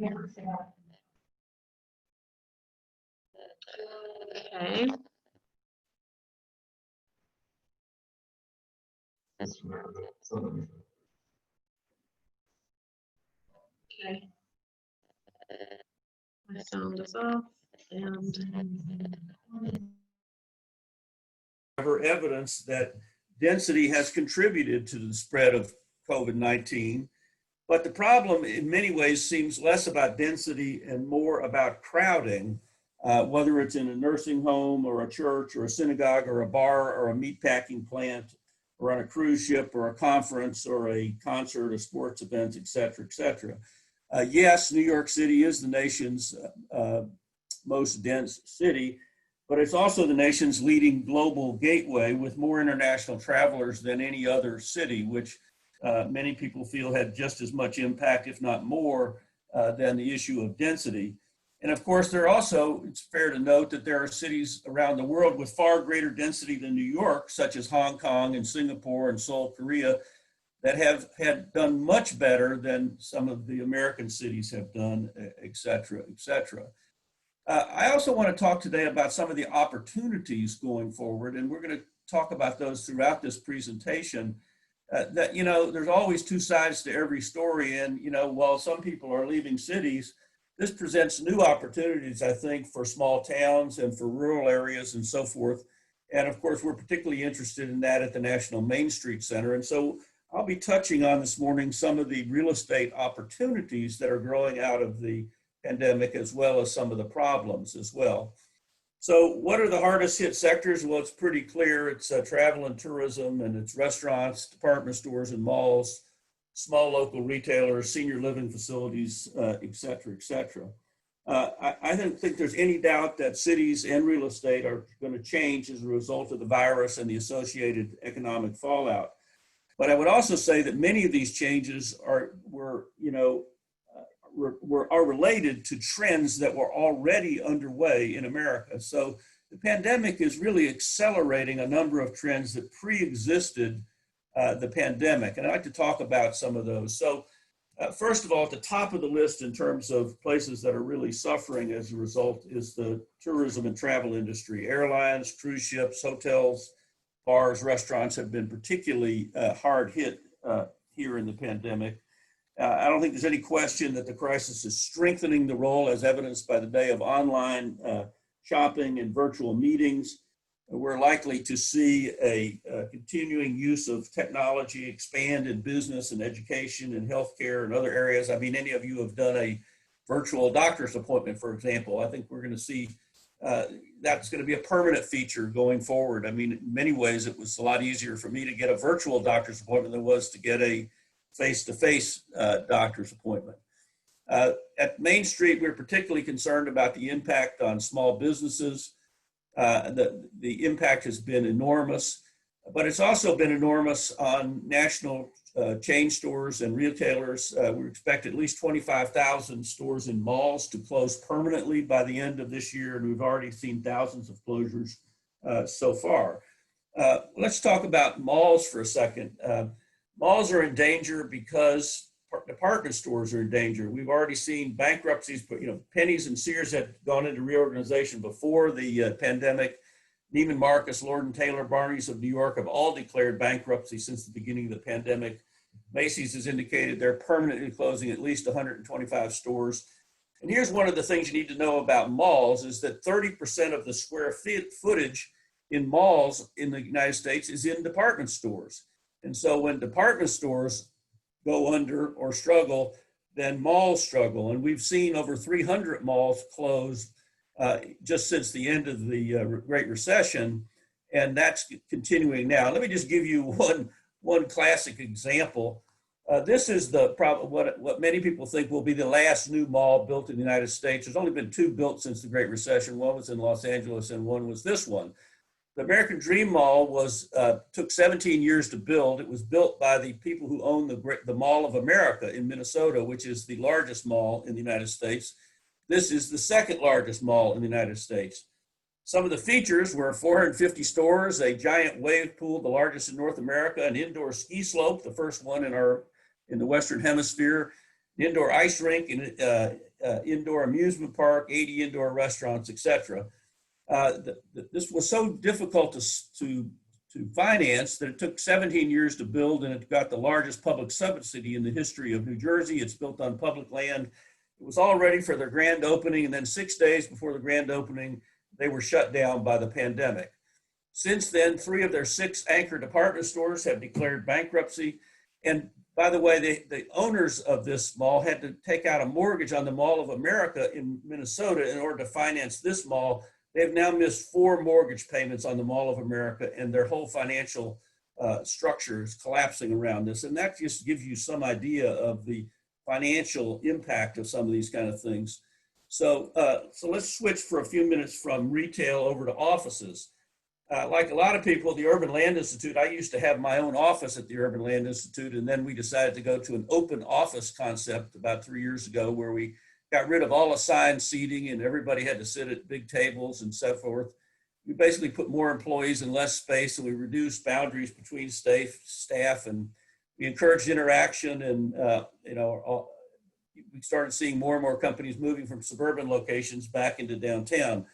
Okay. Okay. My sound is off and evidence that density has contributed to the spread of COVID-19. But the problem in many ways seems less about density and more about crowding, whether it's in a nursing home or a church or a synagogue or a bar or a meatpacking plant or on a cruise ship or a conference or a concert or sports events, et cetera, et cetera. Yes, New York City is the nation's most dense city, but it's also the nation's leading global gateway with more international travelers than any other city, which many people feel had just as much impact, if not more, than the issue of density. And of course, there are also, it's fair to note that there are cities around the world with far greater density than New York, such as Hong Kong and Singapore and Seoul, Korea, that have had done much better than some of the American cities have done, et cetera, et cetera. I also want to talk today about some of the opportunities going forward, and we're going to talk about those throughout this presentation. That, you know, there's always two sides to every story, and, you know, while some people are leaving cities, this presents new opportunities, I think, for small towns and for rural areas and so forth. And of course, we're particularly interested in that at the National Main Street Center. And so I'll be touching on this morning some of the real estate opportunities that are growing out of the pandemic, as well as some of the problems as well. So what are the hardest hit sectors? Well, it's pretty clear. It's travel and tourism, and it's restaurants, department stores and malls, small local retailers, senior living facilities, et cetera, et cetera. I don't think there's any doubt that cities and real estate are going to change as a result of the virus and the associated economic fallout. But I would also say that many of these changes are related to trends that were already underway in America. So the pandemic is really accelerating a number of trends that pre-existed the pandemic. And I'd like to talk about some of those. So first of all, at the top of the list in terms of places that are really suffering as a result is the tourism and travel industry. Airlines, cruise ships, hotels, bars, restaurants have been particularly hard hit here in the pandemic. I don't think there's any question that the crisis is strengthening the role, as evidenced by the day of online shopping and virtual meetings. We're likely to see a continuing use of technology expand in business and education and healthcare and other areas. I mean, any of you have done a virtual doctor's appointment, for example. I think we're going to see that's going to be a permanent feature going forward. I mean, in many ways, it was a lot easier for me to get a virtual doctor's appointment than it was to get a face-to-face doctor's appointment. At Main Street, we're particularly concerned about the impact on small businesses. The impact has been enormous, but it's also been enormous on national chain stores and retailers. We expect at least 25,000 stores in malls to close permanently by the end of this year, and we've already seen thousands of closures so far. Let's talk about malls for a second. Malls are in danger because department stores are in danger. We've already seen bankruptcies, but Penny's and Sears had gone into reorganization before the pandemic. Neiman Marcus, Lord & Taylor, Barney's of New York have all declared bankruptcy since the beginning of the pandemic. Macy's has indicated they're permanently closing at least 125 stores. And here's one of the things you need to know about malls is that 30% of the square footage in malls in the United States is in department stores. And so when department stores go under or struggle, then malls struggle. And we've seen over 300 malls close just since the end of the Great Recession, and that's continuing now. Let me just give you one classic example. This is what many people think will be the last new mall built in the United States. There's only been two built since the Great Recession. One was in Los Angeles and one was this one. The American Dream Mall took 17 years to build. It was built by the people who own the Mall of America in Minnesota, which is the largest mall in the United States. This is the second largest mall in the United States. Some of the features were 450 stores, a giant wave pool, the largest in North America, an indoor ski slope, the first one in the Western Hemisphere, an indoor ice rink, and indoor amusement park, 80 indoor restaurants, etc. This was so difficult to finance that it took 17 years to build, and it got the largest public subsidy in the history of New Jersey. It's built on public land. It was all ready for their grand opening, and then 6 days before the grand opening, they were shut down by the pandemic. Since then, 3 of their 6 anchor department stores have declared bankruptcy. And by the way, the owners of this mall had to take out a mortgage on the Mall of America in Minnesota in order to finance this mall. They've now missed 4 mortgage payments on the Mall of America, and their whole financial structure is collapsing around this. And that just gives you some idea of the financial impact of some of these kind of things. So let's switch for a few minutes from retail over to offices. Like a lot of people, the Urban Land Institute, I used to have my own office at the Urban Land Institute, and then we decided to go to an open office concept about 3 years ago, where we got rid of all assigned seating and everybody had to sit at big tables and so forth. We basically put more employees in less space, and we reduced boundaries between staff, and we encouraged interaction. And we started seeing more and more companies moving from suburban locations back into downtown.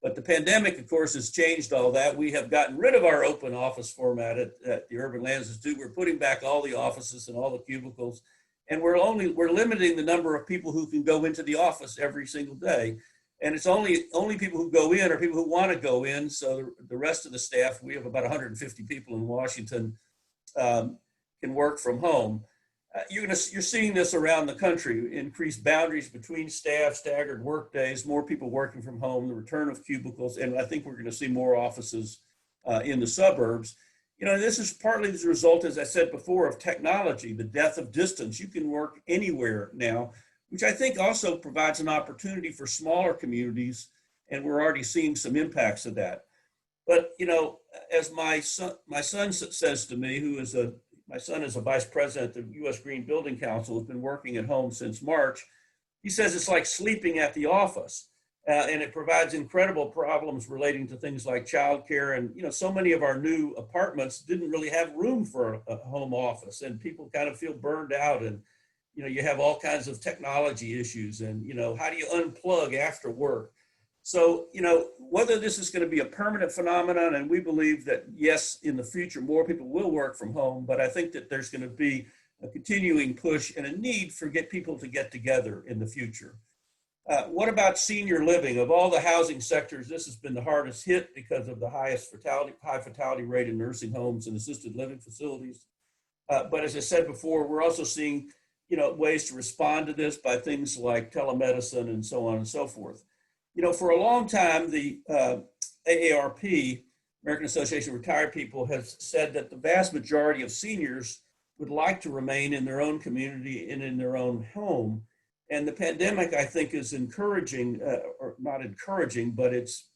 But the pandemic, of course, has changed all that. We have gotten rid of our open office format at the Urban Land Institute. We're putting back all the offices and all the cubicles, and we're limiting the number of people who can go into the office every single day. And it's only people who go in, or people who want to go in. So the rest of the staff, we have about 150 people in Washington, can work from home. You're seeing this around the country: increased boundaries between staff, staggered work days, more people working from home, the return of cubicles, and I think we're going to see more offices in the suburbs. This is partly as a result, as I said before, of technology, the death of distance. You can work anywhere now, which I think also provides an opportunity for smaller communities, and we're already seeing some impacts of that. But as my son says to me, my son is a vice president of the U.S. Green Building Council, has been working at home since March. He says it's like sleeping at the office, and it provides incredible problems relating to things like childcare. And, so many of our new apartments didn't really have room for a home office, and people kind of feel burned out. And, you have all kinds of technology issues, and, how do you unplug after work? So, whether this is going to be a permanent phenomenon, and we believe that, yes, in the future, more people will work from home, but I think that there's going to be a continuing push and a need for people to get together in the future. What about senior living? Of all the housing sectors, this has been the hardest hit because of the high fatality rate in nursing homes and assisted living facilities. But as I said before, we're also seeing, ways to respond to this by things like telemedicine and so on and so forth. For a long time, the AARP, American Association of Retired People, has said that the vast majority of seniors would like to remain in their own community and in their own home. And the pandemic, I think, is encouraging, or not encouraging, but it's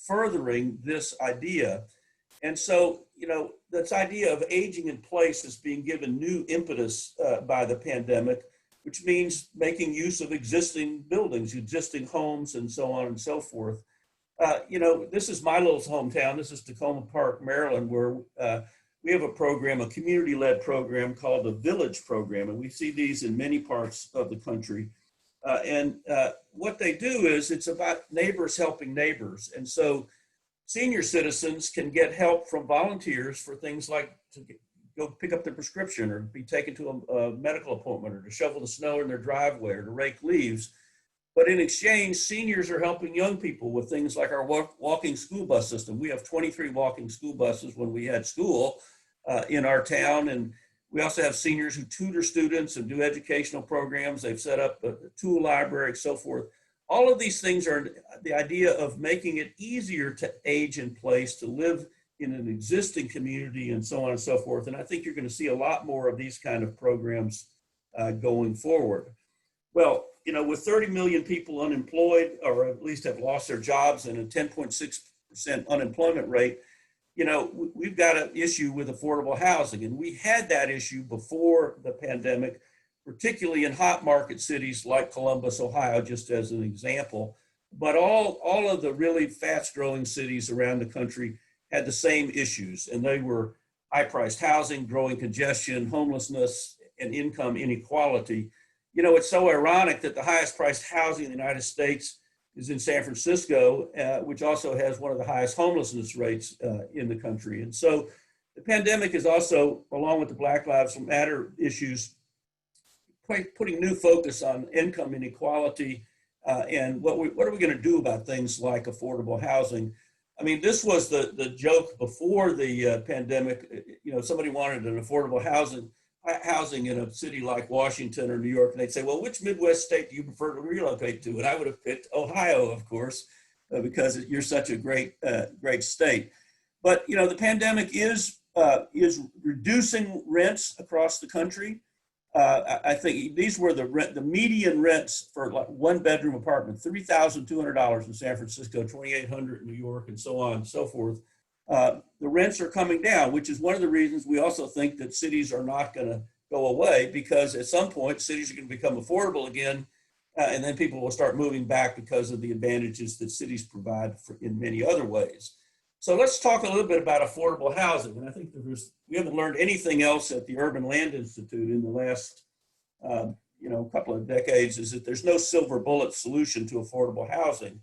furthering this idea. And so, this idea of aging in place is being given new impetus by the pandemic, which means making use of existing buildings, existing homes, and so on and so forth. This is my little hometown. This is Tacoma Park, Maryland, where we have a program, a community-led program called the Village Program, and we see these in many parts of the country. What they do is it's about neighbors helping neighbors. And so senior citizens can get help from volunteers for things like to go pick up their prescription, or be taken to a medical appointment, or to shovel the snow in their driveway, or to rake leaves. But in exchange, seniors are helping young people with things like our walking school bus system. We have 23 walking school buses when we had school in our town. And we also have seniors who tutor students and do educational programs. They've set up a tool library, so forth. All of these things are the idea of making it easier to age in place, to live in an existing community, and so on and so forth. And I think you're going to see a lot more of these kind of programs going forward. Well, with 30 million people unemployed, or at least have lost their jobs, and a 10.6% unemployment rate, we've got an issue with affordable housing. And we had that issue before the pandemic, particularly in hot market cities like Columbus, Ohio, just as an example. But all of the really fast-growing cities around the country had the same issues, and they were high-priced housing, growing congestion, homelessness, and income inequality. you know, it's so ironic that the highest priced housing in the United States is in San Francisco, which also has one of the highest homelessness rates in the country. And so the pandemic is also, along with the Black Lives Matter issues, putting new focus on income inequality and what are we going to do about things like affordable housing. I mean, this was the joke before the pandemic. You know, somebody wanted an affordable housing in a city like Washington or New York, and they'd say, well, which Midwest state do you prefer to relocate to? And I would have picked Ohio, of course, because you're such a great state. But, you know, the pandemic is reducing rents across the country. I think these were the median rents for like one bedroom apartment, $3,200 in San Francisco, $2,800 in New York, and so on and so forth. The rents are coming down, which is one of the reasons we also think that cities are not going to go away, because at some point cities are going to become affordable again, and then people will start moving back because of the advantages that cities provide in many other ways. So let's talk a little bit about affordable housing. And I think we haven't learned anything else at the Urban Land Institute in the last couple of decades, is that there's no silver bullet solution to affordable housing.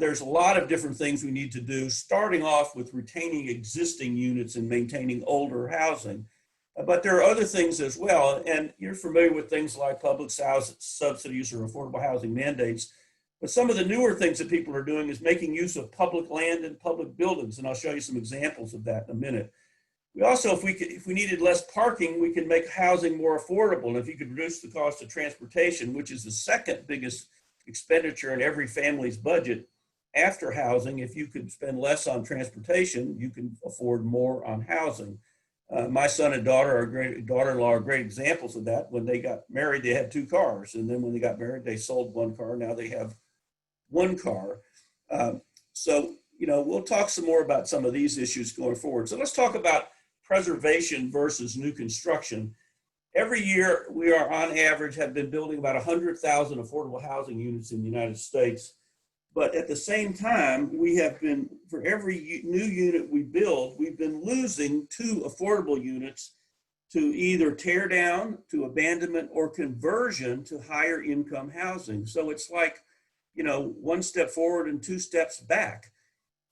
There's a lot of different things we need to do, starting off with retaining existing units and maintaining older housing. But there are other things as well. And you're familiar with things like public subsidies or affordable housing mandates. But some of the newer things that people are doing is making use of public land and public buildings. And I'll show you some examples of that in a minute. We also, if we needed less parking, we can make housing more affordable. And if you could reduce the cost of transportation, which is the second biggest expenditure in every family's budget after housing, if you could spend less on transportation, you can afford more on housing. My son and daughter-in-law are great examples of that. When they got married, they had 2 cars. And then when they got married, they sold 1 car. Now they have 1 car. So, you know, we'll talk some more about some of these issues going forward. So let's talk about preservation versus new construction. Every year, we are on average have been building about 100,000 affordable housing units in the United States. But at the same time, we have been, for every new unit we build, we've been losing 2 affordable units to either tear down, to abandonment, or conversion to higher income housing. So it's like, you know, 1 step forward and 2 steps back.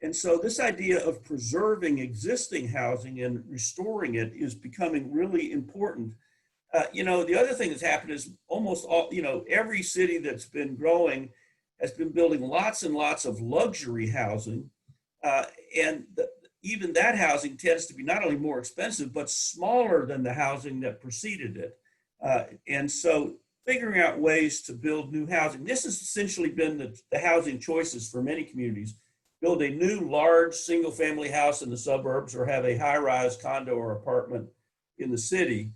And so this idea of preserving existing housing and restoring it is becoming really important. You know, the other thing that's happened is almost all, you know, every city that's been growing has been building lots and lots of luxury housing. Even that housing tends to be not only more expensive, but smaller than the housing that preceded it. And so figuring out ways to build new housing, this has essentially been the housing choices for many communities. Build a new large single family house in the suburbs, or have a high-rise condo or apartment in the city.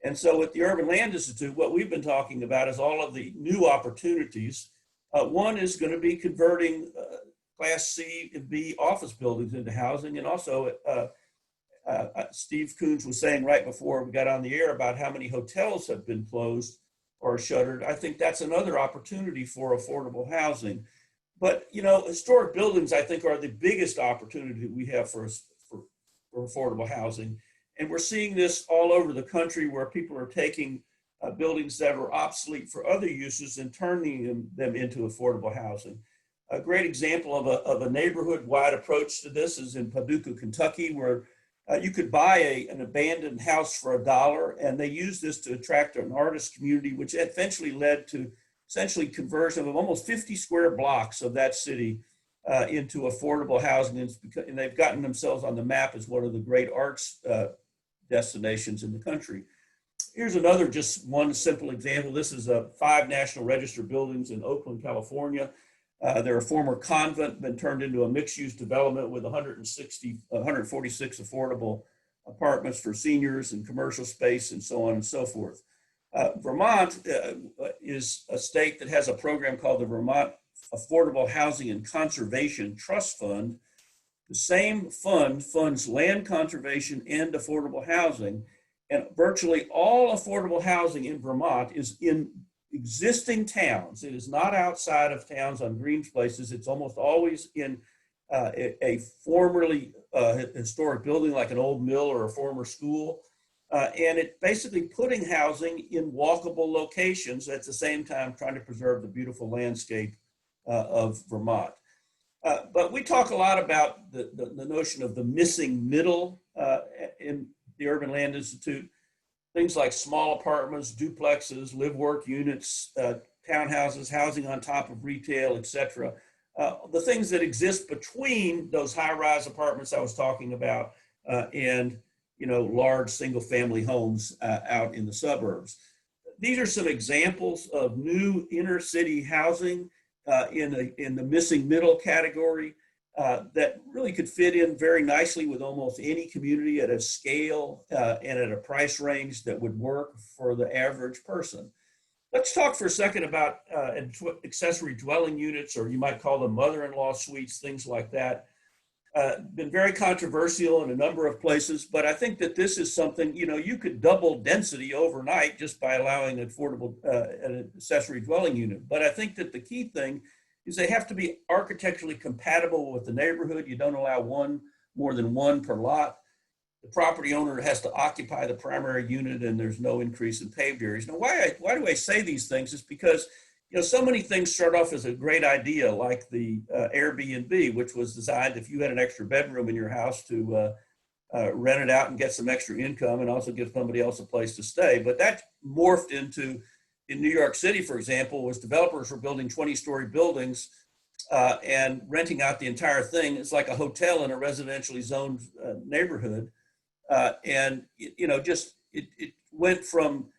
And so at the Urban Land Institute, what we've been talking about is all of the new opportunities. One is going to be converting Class C and B office buildings into housing. And also, Steve Coons was saying right before we got on the air about how many hotels have been closed or shuttered. I think that's another opportunity for affordable housing. But, you know, historic buildings, I think, are the biggest opportunity we have for affordable housing. And we're seeing this all over the country, where people are taking buildings that are obsolete for other uses and turning them into affordable housing. A great example of a neighborhood-wide approach to this is in Paducah, Kentucky, where you could buy an abandoned house for $1, and they used this to attract an artist community, which eventually led to essentially conversion of almost 50 square blocks of that city into affordable housing. And they've gotten themselves on the map as one of the great arts destinations in the country. Here's another, just one simple example. This is 5 National Register buildings in Oakland, California. They're a former convent, been turned into a mixed-use development with 146 affordable apartments for seniors and commercial space and so on and so forth. Vermont is a state that has a program called the Vermont Affordable Housing and Conservation Trust Fund. The same fund funds land conservation and affordable housing, and virtually all affordable housing in Vermont is in existing towns. It is not outside of towns on green places. It's almost always in a formerly historic building like an old mill or a former school. And it basically putting housing in walkable locations at the same time trying to preserve the beautiful landscape of Vermont. But we talk a lot about the notion of the missing middle in the Urban Land Institute. Things like small apartments, duplexes, live-work units, townhouses, housing on top of retail, et cetera. The things that exist between those high-rise apartments I was talking about and large single-family homes out in the suburbs. These are some examples of new inner city housing in the missing middle category that really could fit in very nicely with almost any community at a scale and at a price range that would work for the average person. Let's talk for a second about accessory dwelling units, or you might call them mother-in-law suites, things like that. Been very controversial in a number of places, but I think that this is something, you could double density overnight just by allowing an accessory dwelling unit. But I think that the key thing is they have to be architecturally compatible with the neighborhood. You don't allow more than one per lot. The property owner has to occupy the primary unit, and there's no increase in paved areas. Now, why do I say these things? Is because so many things start off as a great idea, like the Airbnb, which was designed if you had an extra bedroom in your house to rent it out and get some extra income and also give somebody else a place to stay. But that morphed into, in New York City, for example, was developers were building 20-story buildings and renting out the entire thing. It's like a hotel in a residentially zoned neighborhood. And it went from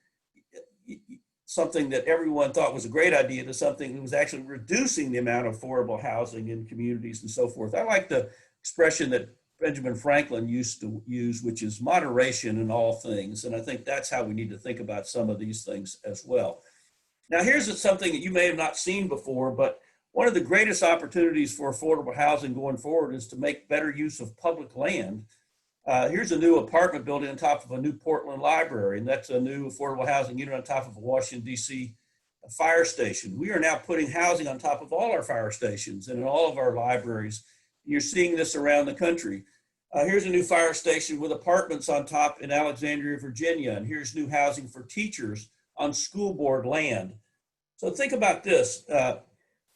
something that everyone thought was a great idea to something that was actually reducing the amount of affordable housing in communities and so forth. I like the expression that Benjamin Franklin used to use, which is moderation in all things. And I think that's how we need to think about some of these things as well. Now, here's something that you may have not seen before, but one of the greatest opportunities for affordable housing going forward is to make better use of public land. Here's a new apartment building on top of a new Portland library, and that's a new affordable housing unit on top of a Washington, D.C. fire station. We are now putting housing on top of all our fire stations and in all of our libraries. You're seeing this around the country. Here's a new fire station with apartments on top in Alexandria, Virginia, and here's new housing for teachers on school board land. So think about this.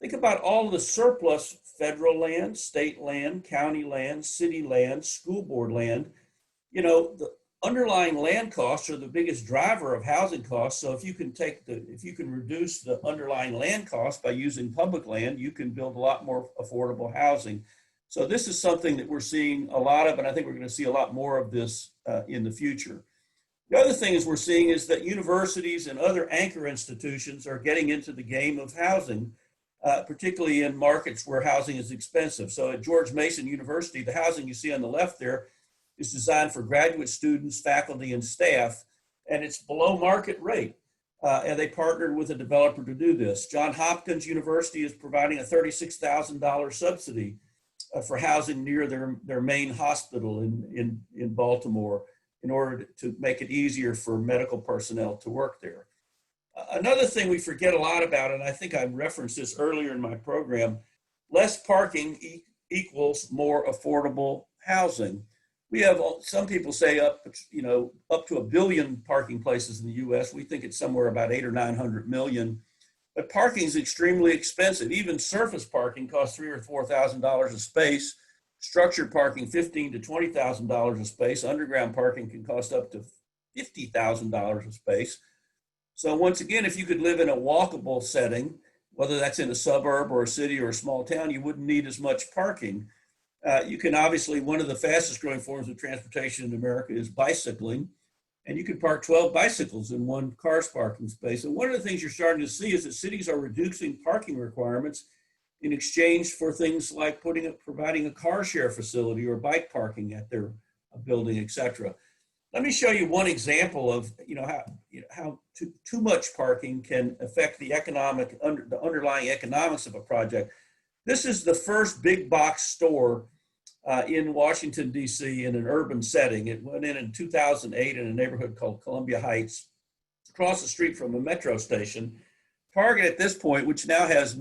Think about all the surplus federal land, state land, county land, city land, school board land. The underlying land costs are the biggest driver of housing costs. So if you can reduce the underlying land costs by using public land, you can build a lot more affordable housing. So this is something that we're seeing a lot of, and I think we're going to see a lot more of this in the future. The other thing we're seeing is that universities and other anchor institutions are getting into the game of housing, particularly in markets where housing is expensive. So at George Mason University, the housing you see on the left there is designed for graduate students, faculty, and staff, and it's below market rate. And they partnered with a developer to do this. Johns Hopkins University is providing a $36,000 subsidy for housing near their main hospital in Baltimore in order to make it easier for medical personnel to work there. Another thing we forget a lot about, and I think I referenced this earlier in my program, less parking equals more affordable housing. We have, some people say up to 1 billion parking places in the US. We think it's somewhere about 800 or 900 million. But parking is extremely expensive. Even surface parking costs $3,000 or $4,000 a space. Structured parking, $15,000 to $20,000 a space. Underground parking can cost up to $50,000 a space. So once again, if you could live in a walkable setting, whether that's in a suburb or a city or a small town, you wouldn't need as much parking. You can obviously, one of the fastest growing forms of transportation in America is bicycling. And you can park 12 bicycles in one car's parking space. And one of the things you're starting to see is that cities are reducing parking requirements in exchange for things like providing a car share facility or bike parking at their building, et cetera. Let me show you one example of how too much parking can affect the underlying economics of a project. This is the first big box store in Washington, D.C. in an urban setting. It went in 2008 in a neighborhood called Columbia Heights, across the street from a metro station. Target at this point, which now has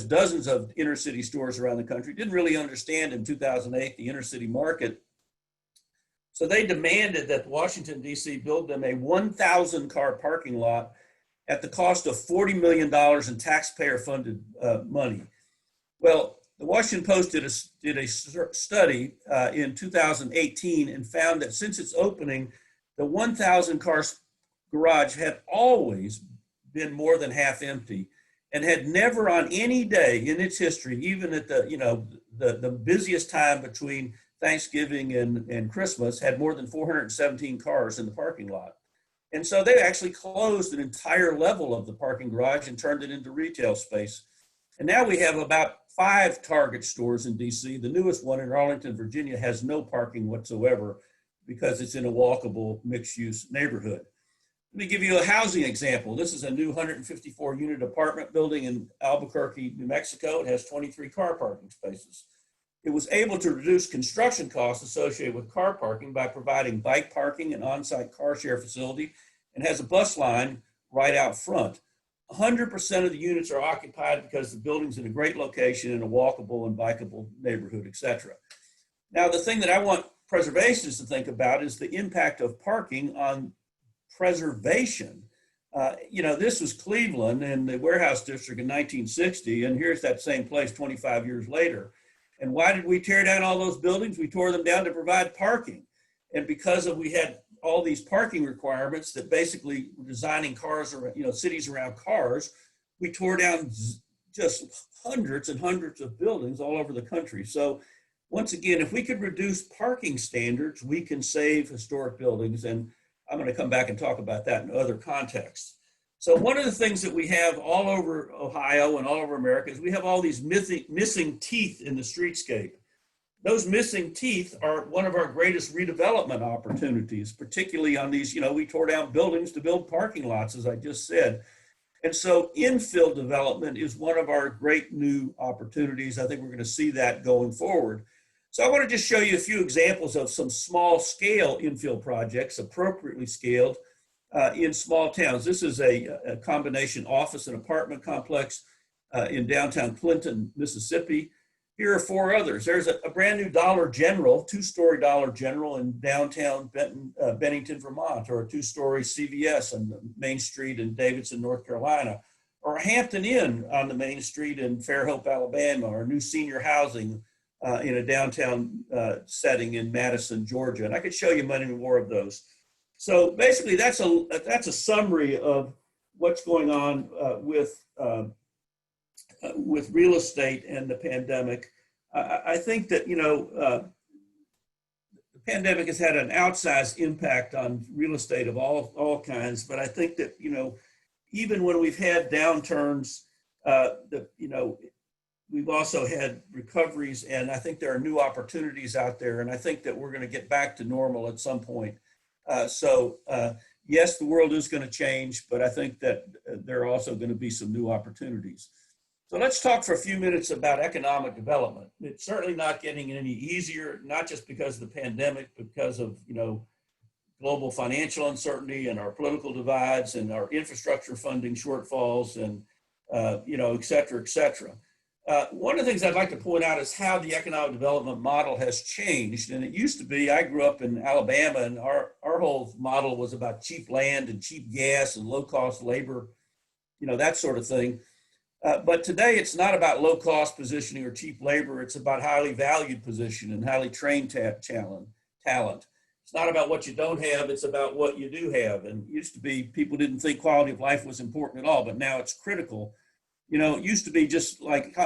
dozens of inner city stores around the country, didn't really understand in 2008 the inner city market. So they demanded that Washington, D.C. build them a 1,000 car parking lot at the cost of $40 million in taxpayer funded money. Well, the Washington Post did a study in 2018 and found that since its opening, the 1,000 car garage had always been more than half empty and had never on any day in its history, even at the busiest time between Thanksgiving and Christmas, had more than 417 cars in the parking lot. And so they actually closed an entire level of the parking garage and turned it into retail space. And now we have about 5 Target stores in DC. The newest one in Arlington, Virginia, has no parking whatsoever because it's in a walkable mixed-use neighborhood. Let me give you a housing example. This is a new 154-unit apartment building in Albuquerque, New Mexico. It has 23 car parking spaces. It was able to reduce construction costs associated with car parking by providing bike parking and on-site car share facility, and has a bus line right out front. 100% of the units are occupied because the building's in a great location in a walkable and bikeable neighborhood, etc. Now, the thing that I want preservationists to think about is the impact of parking on preservation. This was Cleveland and the warehouse district in 1960, and here's that same place 25 years later. And why did we tear down all those buildings? We tore them down to provide parking. And because we had all these parking requirements that basically were designing cars, or cities around cars, we tore down just hundreds and hundreds of buildings all over the country. So once again, if we could reduce parking standards, we can save historic buildings. And I'm going to come back and talk about that in other contexts. So one of the things that we have all over Ohio and all over America is we have all these missing teeth in the streetscape. Those missing teeth are one of our greatest redevelopment opportunities, particularly on these, we tore down buildings to build parking lots, as I just said. And so infill development is one of our great new opportunities. I think we're going to see that going forward. So I want to just show you a few examples of some small scale infill projects, appropriately scaled in small towns. This is a combination office and apartment complex in downtown Clinton, Mississippi. Here are 4 others. There's a brand new Dollar General, 2-story Dollar General in downtown Bennington, Vermont, or a 2-story CVS on Main Street in Davidson, North Carolina, or a Hampton Inn on the Main Street in Fairhope, Alabama, or new senior housing in a downtown setting in Madison, Georgia. And I could show you many more of those. So basically, that's a summary of what's going on with real estate and the pandemic. I think that the pandemic has had an outsized impact on real estate of all kinds. But I think that even when we've had downturns, we've also had recoveries, and I think there are new opportunities out there. And I think that we're going to get back to normal at some point. Yes, the world is going to change, but I think that there are also going to be some new opportunities. So let's talk for a few minutes about economic development. It's certainly not getting any easier, not just because of the pandemic, but because of, global financial uncertainty and our political divides and our infrastructure funding shortfalls and, et cetera, et cetera. One of the things I'd like to point out is how the economic development model has changed. And it used to be, I grew up in Alabama, and our whole model was about cheap land and cheap gas and low-cost labor, that sort of thing. But today, it's not about low-cost positioning or cheap labor. It's about highly valued position and highly trained talent. It's not about what you don't have. It's about what you do have. And it used to be people didn't think quality of life was important at all, but now it's critical. It used to be just like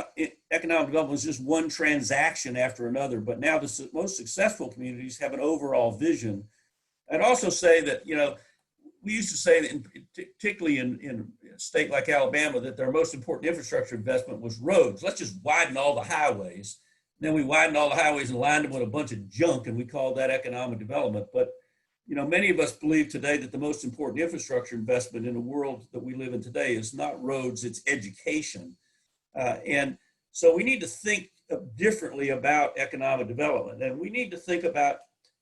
economic development was just one transaction after another, but now the most successful communities have an overall vision. I'd also say that, we used to say that particularly in a state like Alabama, that their most important infrastructure investment was roads. Let's just widen all the highways. And then we widened all the highways and lined them with a bunch of junk, and we called that economic development. But many of us believe today that the most important infrastructure investment in the world that we live in today is not roads, it's education. And so we need to think differently about economic development. And we need to think about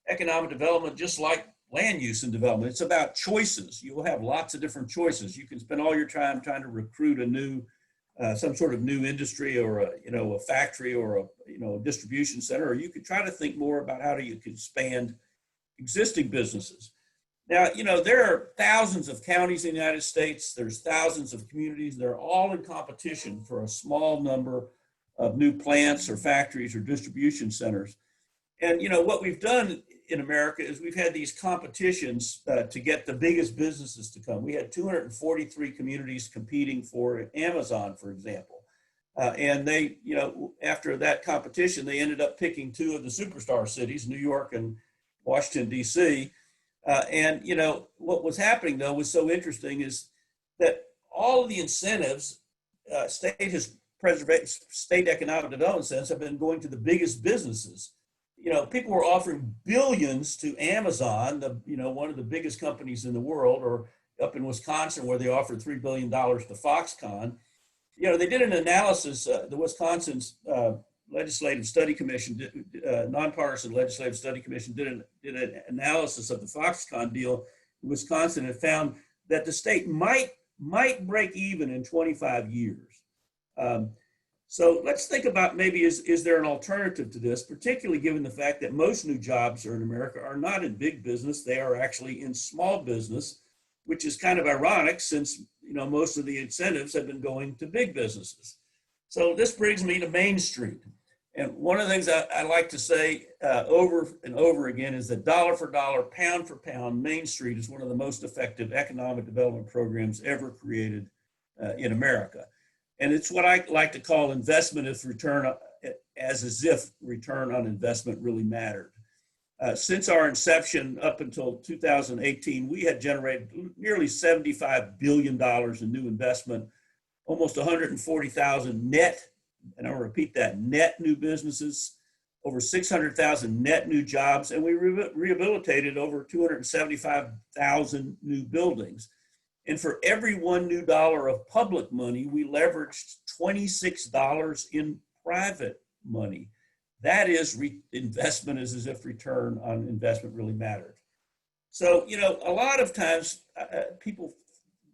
economic development just like land use and development. It's about choices. You will have lots of different choices. You can spend all your time trying to recruit a new, some sort of new industry or a factory or a distribution center, or you could try to think more about how do you expand existing businesses. Now, there are thousands of counties in the United States. There's thousands of communities. They're all in competition for a small number of new plants or factories or distribution centers. And, what we've done in America is we've had these competitions to get the biggest businesses to come. We had 243 communities competing for Amazon, for example. And they, after that competition, they ended up picking two of the superstar cities, New York and Washington, D.C. And what was happening, though, was so interesting is that all of the incentives, state economic development incentives have been going to the biggest businesses. People were offering billions to Amazon, one of the biggest companies in the world, or up in Wisconsin where they offered $3 billion to Foxconn. They did an analysis, the Wisconsin's Legislative Study Commission, nonpartisan Legislative Study Commission did an analysis of the Foxconn deal in Wisconsin and found that the state might break even in 25 years. So let's think about maybe is there an alternative to this, particularly given the fact that most new jobs in America are not in big business, they are actually in small business, which is kind of ironic since most of the incentives have been going to big businesses. So this brings me to Main Street. And one of the things I like to say over and over again is that dollar for dollar, pound for pound, Main Street is one of the most effective economic development programs ever created in America. And it's what I like to call investment as if return on investment really mattered. Since our inception up until 2018, we had generated nearly $75 billion in new investment, almost 140,000 net, and I'll repeat that, net new businesses, over 600,000 net new jobs, and we rehabilitated over 275,000 new buildings. And for every $1 new of public money, we leveraged $26 in private money. That is investment as if return on investment really mattered. So, a lot of times people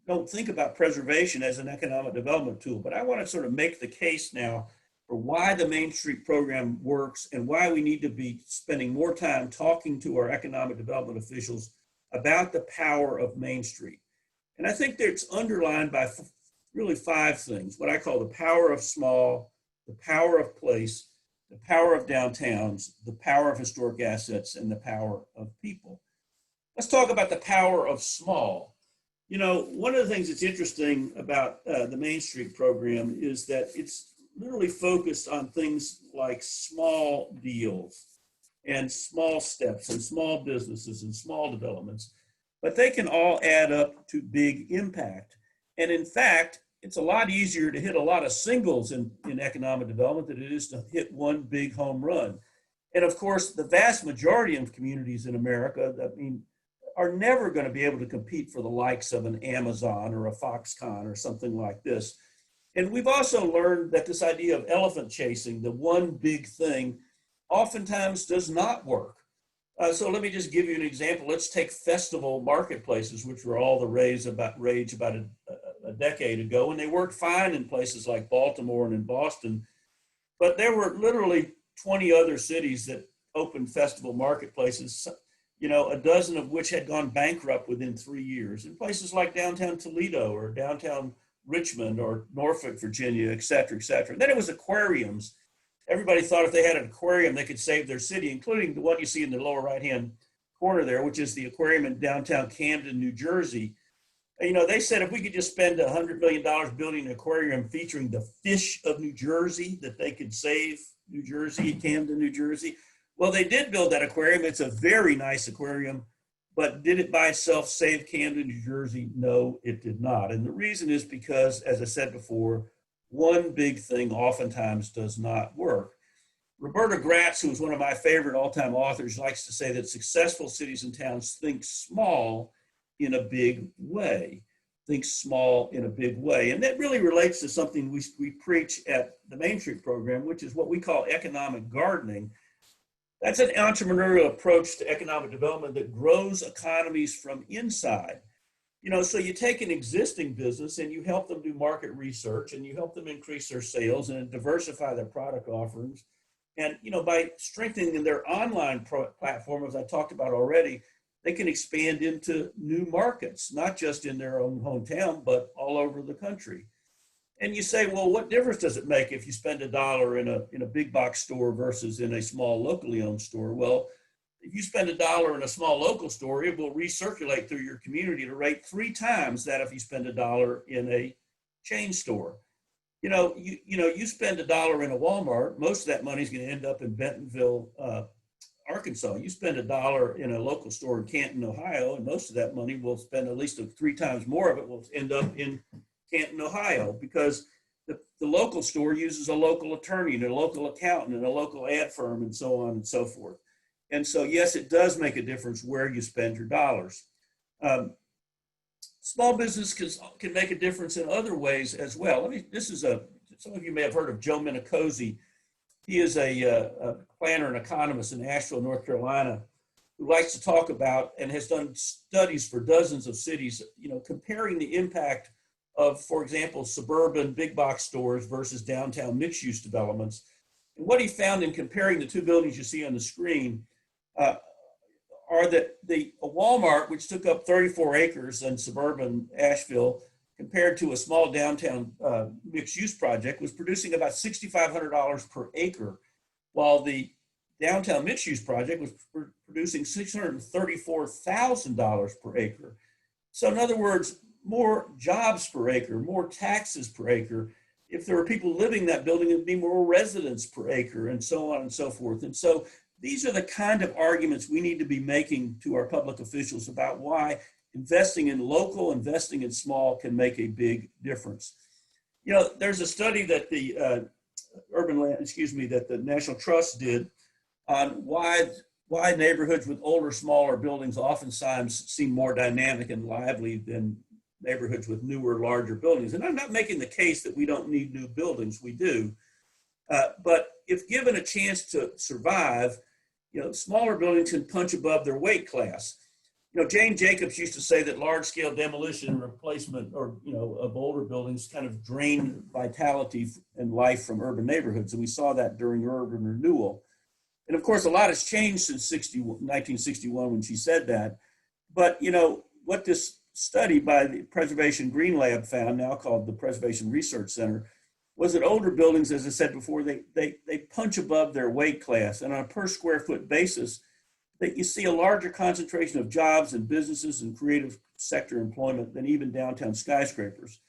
don't think about preservation as an economic development tool, but I want to sort of make the case now for why the Main Street program works and why we need to be spending more time talking to our economic development officials about the power of Main Street. And I think that it's underlined by really 5 things, what I call the power of small, the power of place, the power of downtowns, the power of historic assets, and the power of people. Let's talk about the power of small. One of the things that's interesting about the Main Street program is that it's literally focused on things like small deals and small steps and small businesses and small developments, but they can all add up to big impact. And in fact, it's a lot easier to hit a lot of singles in economic development than it is to hit one big home run. And of course, the vast majority of communities in America, are never going to be able to compete for the likes of an Amazon or a Foxconn or something like this. And we've also learned that this idea of elephant chasing, the one big thing, oftentimes does not work. So let me just give you an example. Let's take festival marketplaces, which were all the rage about a decade ago, and they worked fine in places like Baltimore and in Boston. But there were literally 20 other cities that opened festival marketplaces, a dozen of which had gone bankrupt within 3 years, in places like downtown Toledo or downtown Richmond or Norfolk, Virginia, et cetera, et cetera. And then it was aquariums. Everybody thought if they had an aquarium, they could save their city, including the one you see in the lower right-hand corner there, which is the aquarium in downtown Camden, New Jersey. They said if we could just spend $100 million building an aquarium featuring the fish of New Jersey, that they could save New Jersey, Camden, New Jersey. Well, they did build that aquarium. It's a very nice aquarium, but did it by itself save Camden, New Jersey? No, it did not. And the reason is because, as I said before, one big thing oftentimes does not work. Roberta Gratz, who is one of my favorite all-time authors, likes to say that successful cities and towns think small in a big way. Think small in a big way. And that really relates to something we preach at the Main Street program, which is what we call economic gardening. That's an entrepreneurial approach to economic development that grows economies from inside. So you take an existing business and you help them do market research and you help them increase their sales and diversify their product offerings. And, by strengthening their online platform, as I talked about already, they can expand into new markets, not just in their own hometown, but all over the country. And you say, well, what difference does it make if you spend $1 in a big box store versus in a small locally owned store? Well, if you spend $1 in a small local store, it will recirculate through your community at a rate 3 times that if you spend $1 in a chain store. You spend $1 in a Walmart, most of that money is going to end up in Bentonville, Arkansas. You spend $1 in a local store in Canton, Ohio, and most of that money will spend at least 3 times more of it will end up in Canton, Ohio, because the local store uses a local attorney and a local accountant and a local ad firm and so on and so forth. And so, yes, it does make a difference where you spend your dollars. Small business can make a difference in other ways as well. Some of you may have heard of Joe Minicozy. He is a planner and economist in Asheville, North Carolina, who likes to talk about and has done studies for dozens of cities, comparing the impact of, for example, suburban big box stores versus downtown mixed-use developments. And what he found in comparing the 2 buildings you see on the screen are that a Walmart, which took up 34 acres in suburban Asheville, compared to a small downtown mixed-use project, was producing about $6,500 per acre, while the downtown mixed-use project was producing $634,000 per acre. So in other words, more jobs per acre, more taxes per acre. If there were people living in that building, it'd be more residents per acre, and so on and so forth. And so these are the kind of arguments we need to be making to our public officials about why investing in local, investing in small can make a big difference. There's a study that the that the National Trust did on why neighborhoods with older, smaller buildings oftentimes seem more dynamic and lively than neighborhoods with newer, larger buildings. And I'm not making the case that we don't need new buildings, we do. But if given a chance to survive, smaller buildings can punch above their weight class. Jane Jacobs used to say that large-scale demolition and replacement of older buildings kind of drain vitality and life from urban neighborhoods. And we saw that during urban renewal. And of course, a lot has changed since 1961 when she said that. But, what this study by the Preservation Green Lab found, now called the Preservation Research Center, was that older buildings, as I said before, they punch above their weight class. And on a per square foot basis, that you see a larger concentration of jobs and businesses and creative sector employment than even downtown skyscrapers.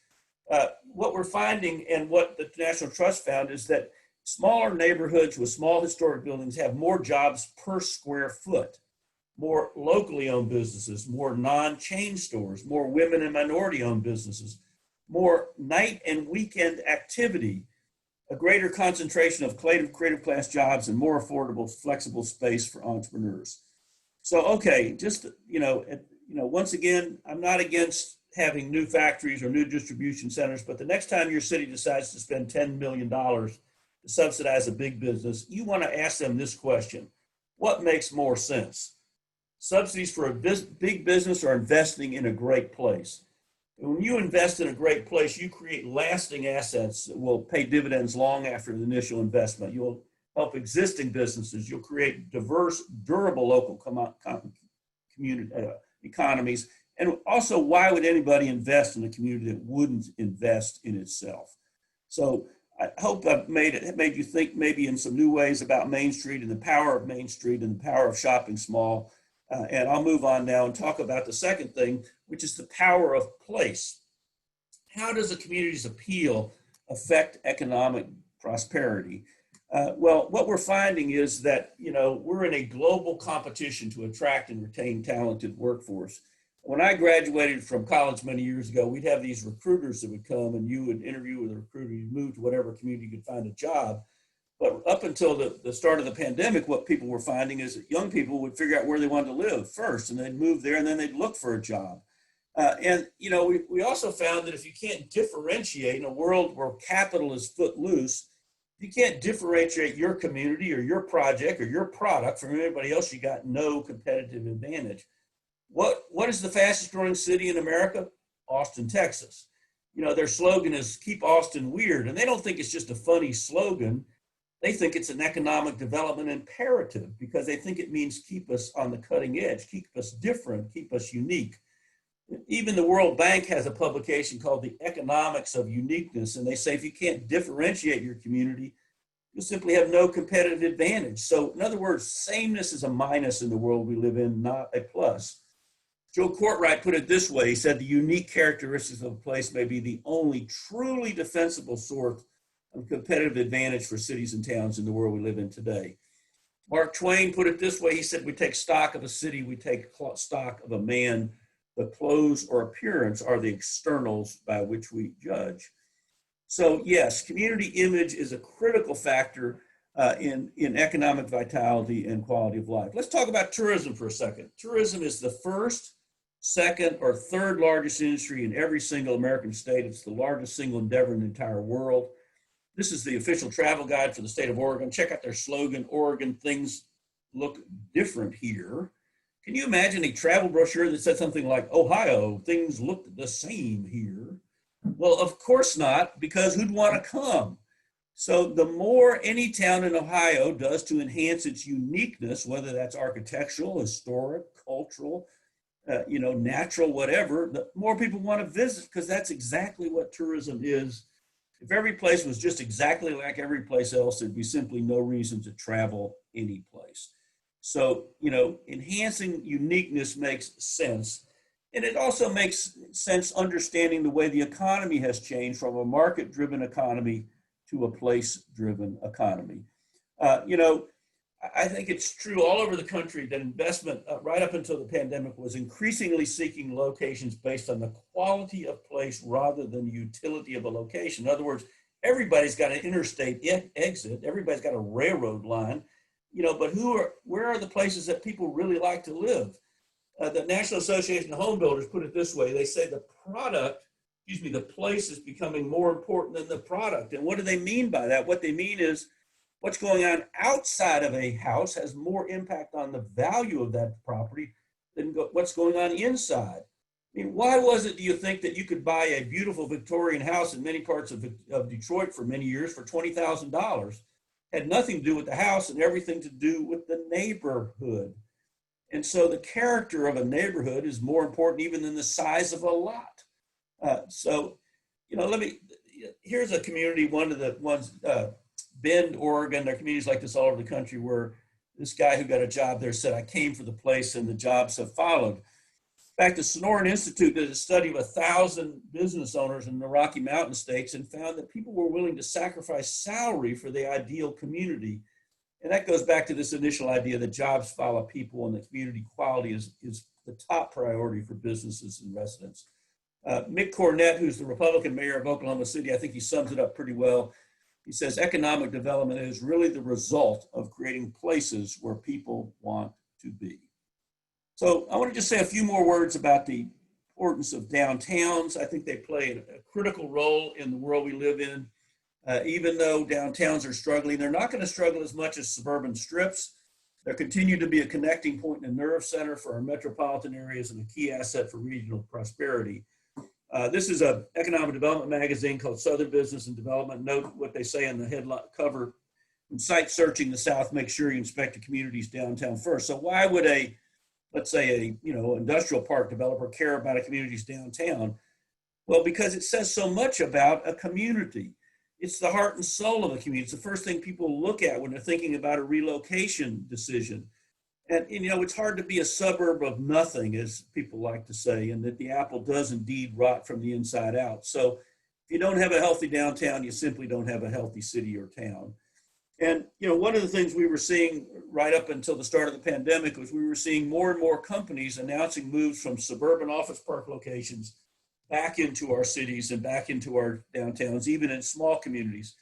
What we're finding and what the National Trust found is that smaller neighborhoods with small historic buildings have more jobs per square foot, more locally owned businesses, more non-chain stores, more women and minority owned businesses, more night and weekend activity, a greater concentration of creative class jobs, and more affordable, flexible space for entrepreneurs. So, okay, just, once again, I'm not against having new factories or new distribution centers, but the next time your city decides to spend $10 million to subsidize a big business, you want to ask them this question: what makes more sense? Subsidies for a big business or investing in a great place? And when you invest in a great place, you create lasting assets that will pay dividends long after the initial investment. You'll help existing businesses. You'll create diverse, durable local community economies. And also, why would anybody invest in a community that wouldn't invest in itself? So I hope I've made you think maybe in some new ways about Main Street and the power of Main Street and the power of shopping small. And I'll move on now and talk about the second thing, which is the power of place. How does a community's appeal affect economic prosperity? Well, what we're finding is that, we're in a global competition to attract and retain talented workforce. When I graduated from college many years ago, we'd have these recruiters that would come and you would interview with a recruiter, you'd move to whatever community you could find a job. But up until the start of the pandemic, what people were finding is that young people would figure out where they wanted to live first, and they'd move there, and then they'd look for a job. We also found that if you can't differentiate in a world where capital is footloose, if you can't differentiate your community or your project or your product from anybody else, you got no competitive advantage. What is the fastest growing city in America? Austin, Texas. Their slogan is "Keep Austin Weird," and they don't think it's just a funny slogan. they think it's an economic development imperative because they think it means keep us on the cutting edge, keep us different, keep us unique. Even the World Bank has a publication called The Economics of Uniqueness, and they say if you can't differentiate your community, you simply have no competitive advantage. So in other words, sameness is a minus in the world we live in, not a plus. Joe Courtwright put it this way. He said the unique characteristics of a place may be the only truly defensible source of competitive advantage for cities and towns in the world we live in today. Mark Twain put it this way. He said, we take stock of a city, we take stock of a man. The clothes or appearance are the externals by which we judge. So yes, community image is a critical factor in economic vitality and quality of life. Let's talk about tourism for a second. Tourism is the first, second, or third largest industry in every single American state. It's the largest single endeavor in the entire world. This is the official travel guide for the state of Oregon. Check out their slogan, Oregon, things look different here. Can you imagine a travel brochure that said something like, Ohio, things look the same here? Well, of course not, because who'd want to come? So the more any town in Ohio does to enhance its uniqueness, whether that's architectural, historic, cultural, natural, whatever, the more people want to visit, because that's exactly what tourism is. If every place was just exactly like every place else, there'd be simply no reason to travel any place. So, enhancing uniqueness makes sense. And it also makes sense understanding the way the economy has changed from a market-driven economy to a place-driven economy. I think it's true all over the country that investment right up until the pandemic was increasingly seeking locations based on the quality of place rather than the utility of a location. In other words, everybody's got an interstate exit, everybody's got a railroad line, but where are the places that people really like to live? The National Association of Home Builders put it this way. They say the place is becoming more important than the product. And what do they mean by that? What they mean is what's going on outside of a house has more impact on the value of that property than what's going on inside. I mean, why was it, do you think, that you could buy a beautiful Victorian house in many parts of Detroit for many years for $20,000? Had nothing to do with the house and everything to do with the neighborhood. And so the character of a neighborhood is more important even than the size of a lot. Here's a community, one of the ones, Bend, Oregon. There are communities like this all over the country where this guy who got a job there said, I came for the place and the jobs have followed. In fact, the Sonoran Institute did a study of 1,000 business owners in the Rocky Mountain states and found that people were willing to sacrifice salary for the ideal community. And that goes back to this initial idea that jobs follow people and that community quality is the top priority for businesses and residents. Mick Cornett, who's the Republican mayor of Oklahoma City, I think he sums it up pretty well. He says economic development is really the result of creating places where people want to be. So I want to just say a few more words about the importance of downtowns. I think they play a critical role in the world we live in. Even though downtowns are struggling, they're not going to struggle as much as suburban strips. They'll continue to be a connecting point and a nerve center for our metropolitan areas and a key asset for regional prosperity. This is an economic development magazine called Southern Business and Development. Note what they say on the headline cover. When site searching the South, make sure you inspect the communities downtown first. So why would let's say industrial park developer care about a community's downtown? Well, because it says so much about a community. It's the heart and soul of a community. It's the first thing people look at when they're thinking about a relocation decision. And it's hard to be a suburb of nothing, as people like to say, and that the apple does indeed rot from the inside out. So if you don't have a healthy downtown, you simply don't have a healthy city or town. And one of the things we were seeing right up until the start of the pandemic was we were seeing more and more companies announcing moves from suburban office park locations back into our cities and back into our downtowns, even in small communities.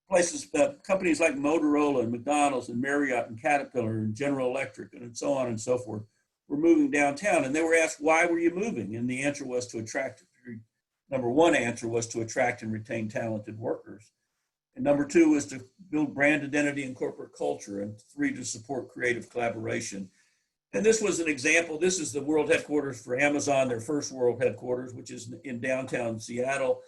Places, companies like Motorola and McDonald's and Marriott and Caterpillar and General Electric and so on and so forth were moving downtown. And they were asked, why were you moving? And the answer was number one answer was to attract and retain talented workers. And number two was to build brand identity and corporate culture. And three, to support creative collaboration. And this was an example. This is the world headquarters for Amazon, their first world headquarters, which is in downtown Seattle.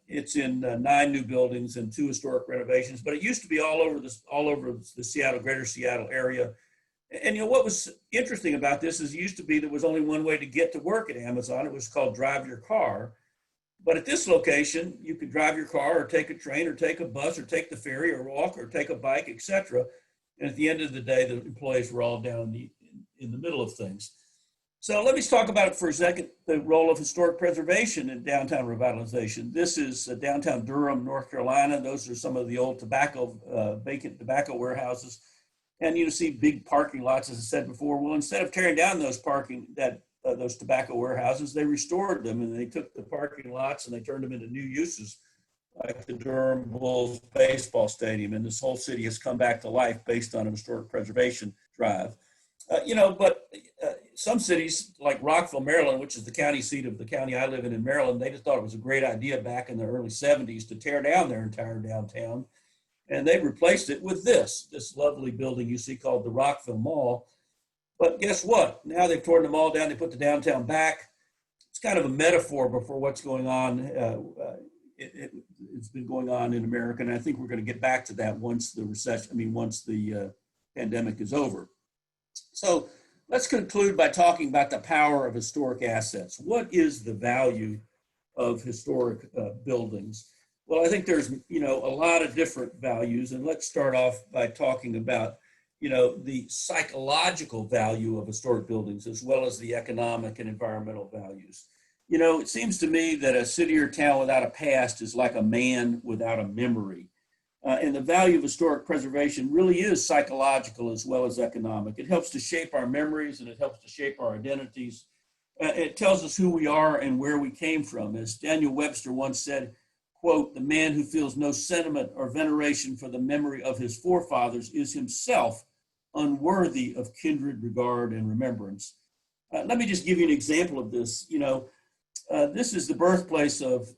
It's in 9 new buildings and 2 historic renovations, but it used to be all over the Seattle, greater Seattle area. And what was interesting about this is it used to be there was only one way to get to work at Amazon. It was called drive your car. But at this location, you could drive your car or take a train or take a bus or take the ferry or walk or take a bike, etc. And at the end of the day, the employees were all down in the middle of things. So let me talk about it for a second, the role of historic preservation in downtown revitalization. This is downtown Durham, North Carolina. Those are some of the old vacant tobacco warehouses. And you see big parking lots, as I said before. Well, instead of tearing down those those tobacco warehouses, they restored them, and they took the parking lots and they turned them into new uses, like the Durham Bulls baseball stadium. And this whole city has come back to life based on a historic preservation drive. But some cities like Rockville, Maryland, which is the county seat of the county I live in Maryland, they just thought it was a great idea back in the early 70s to tear down their entire downtown. And they replaced it with this lovely building you see called the Rockville Mall. But guess what? Now they've torn the mall down. They put the downtown back. It's kind of a metaphor for what's going on. It's been going on in America, and I think we're going to get back to that once the pandemic is over. So let's conclude by talking about the power of historic assets. What is the value of historic buildings? Well, I think there's, a lot of different values, and let's start off by talking about, the psychological value of historic buildings as well as the economic and environmental values. It seems to me that a city or town without a past is like a man without a memory. And the value of historic preservation really is psychological as well as economic. It helps to shape our memories and it helps to shape our identities. It tells us who we are and where we came from. As Daniel Webster once said, quote, "The man who feels no sentiment or veneration for the memory of his forefathers is himself unworthy of kindred regard and remembrance." Let me just give you an example of this. This is the birthplace of